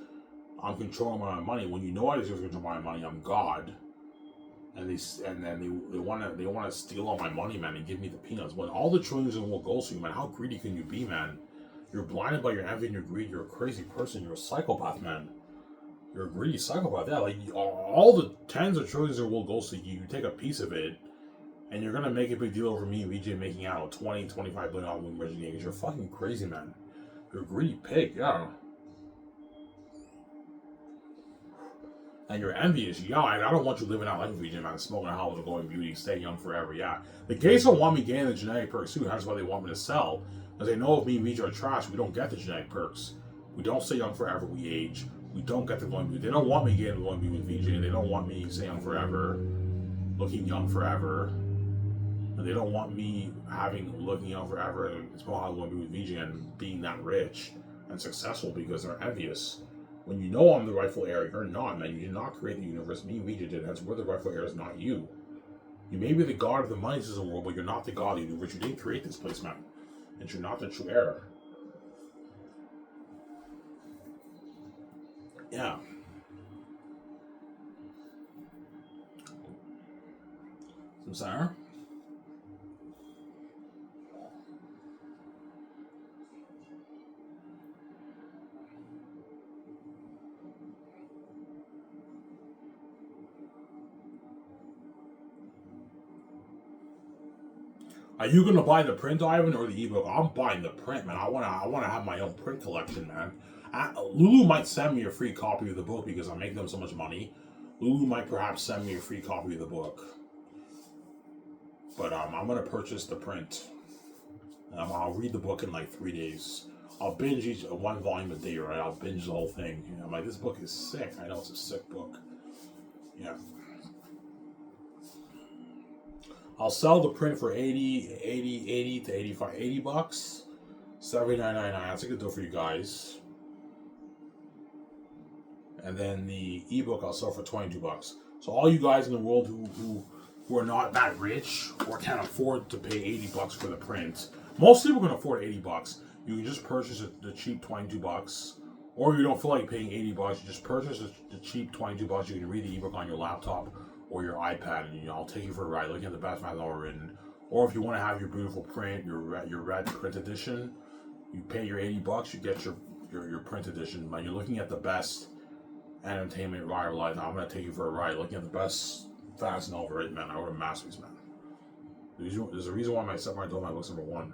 A: I'm controlling my money. When you know I deserve to control my money, I'm God. And they want to steal all my money, man, and give me the peanuts. When all the trillions in the world goes to you, man, how greedy can you be, man? You're blinded by your envy and your greed. You're a crazy person. You're a psychopath, man. You're a greedy psychopath. Yeah, like all the tens of trillions in the world goes to you. You take a piece of it, and you're gonna make a big deal over me and VJ making out $20-25 billion on movie merchant games. You're fucking crazy, man. You're a greedy pig. Yeah. And you're envious. Yeah, I don't want you living out life, VJ, man. Smoking a house and going beauty, staying young forever. Yeah. The gays don't want me getting the genetic perks too. That's why they want me to sell. Because they know if me and VJ are trash, we don't get the genetic perks. We don't stay young forever. We age. We don't get the glowing beauty. They don't want me getting the glowing beauty with VJ. They don't want me staying young forever, looking young forever. And they don't want me looking young forever and smoking a glowing beauty with VJ and being that rich and successful because they're envious. When you know I'm the rightful heir, you're not, man. You did not create the universe. Me and VJ did. That's where the rightful heir is, not you. You may be the god of the money system world, but you're not the god of the universe. You didn't create this place, man. And you're not the true heir. Yeah. Some sour? Are you gonna buy the print, Ivan, or the ebook? I'm buying the print, man. I wanna have my own print collection, man. Lulu might send me a free copy of the book because I'm making them so much money. Lulu might perhaps send me a free copy of the book, but I'm gonna purchase the print. I'll read the book in like 3 days. I'll binge one volume a day, right? I'll binge the whole thing. You know, I'm like, this book is sick. I know it's a sick book. Yeah. I'll sell the print for 80 to 85, 80 bucks. 79.99. That's a good deal for you guys. And then the ebook I'll sell for 22 bucks. So all you guys in the world who are not that rich or can't afford to pay 80 bucks for the print. Most people can afford 80 bucks. You can just purchase the cheap 22 bucks. Or you don't feel like paying 80 bucks, you just purchase the cheap 22 bucks. You can read the ebook on your laptop or your iPad, and I'll take you for a ride looking at the best man's ever written. Or if you want to have your beautiful print, your red print edition, you pay your 80 bucks, you get your print edition. Man, you're looking at the best entertainment ride of life. Now I'm gonna take you for a ride looking at the best fast novel written, man. I wrote a masterpiece, man. There's a reason why my stepmother told my book's #1.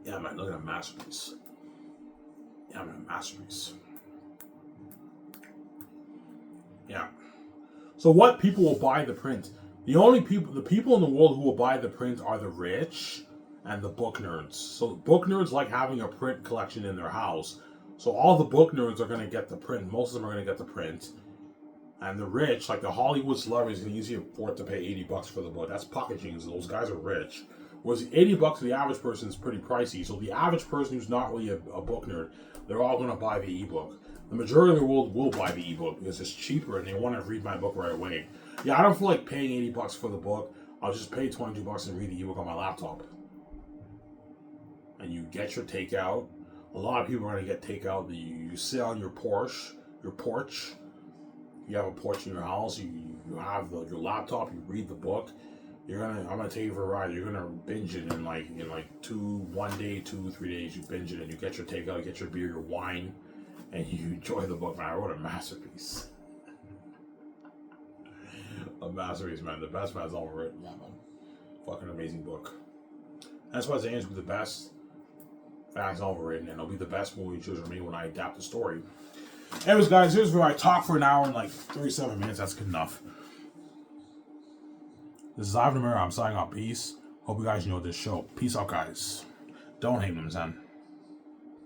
A: Yeah, man, look at a masterpiece. Yeah, man, a masterpiece. Yeah. So what people will buy the print? The people in the world who will buy the print are the rich and the book nerds. So book nerds like having a print collection in their house. So all the book nerds are going to get the print. Most of them are going to get the print. And the rich, like the Hollywood celebrities, can easily afford to pay 80 bucks for the book. That's pocket jeans. Those guys are rich. Whereas 80 bucks for the average person is pretty pricey. So the average person who's not really a book nerd, they're all going to buy the ebook. The majority of the world will buy the ebook because it's cheaper and they want to read my book right away. Yeah, I don't feel like paying 80 bucks for the book. I'll just pay 22 bucks and read the ebook on my laptop. And you get your takeout. A lot of people are going to get takeout. You sit on your porch. You have a porch in your house. You have your laptop. You read the book. I'm gonna take you for a ride. You're gonna binge it in like 1 day, 2, 3 days. You binge it and you get your takeout, you get your beer, your wine, and you enjoy the book. Man, I wrote a masterpiece. A masterpiece, man. The best man's ever written. Yeah, man. Fucking amazing book. That's why Xanus will be the best fast novel written, and it'll be the best movie chosen for me when I adapt the story. Anyways, guys, here's where I talk for an hour and like 37 minutes. That's good enough. This is Ivan Amira. I'm signing off. Peace. Hope you guys enjoyed this show. Peace out, guys. Don't hate them, son.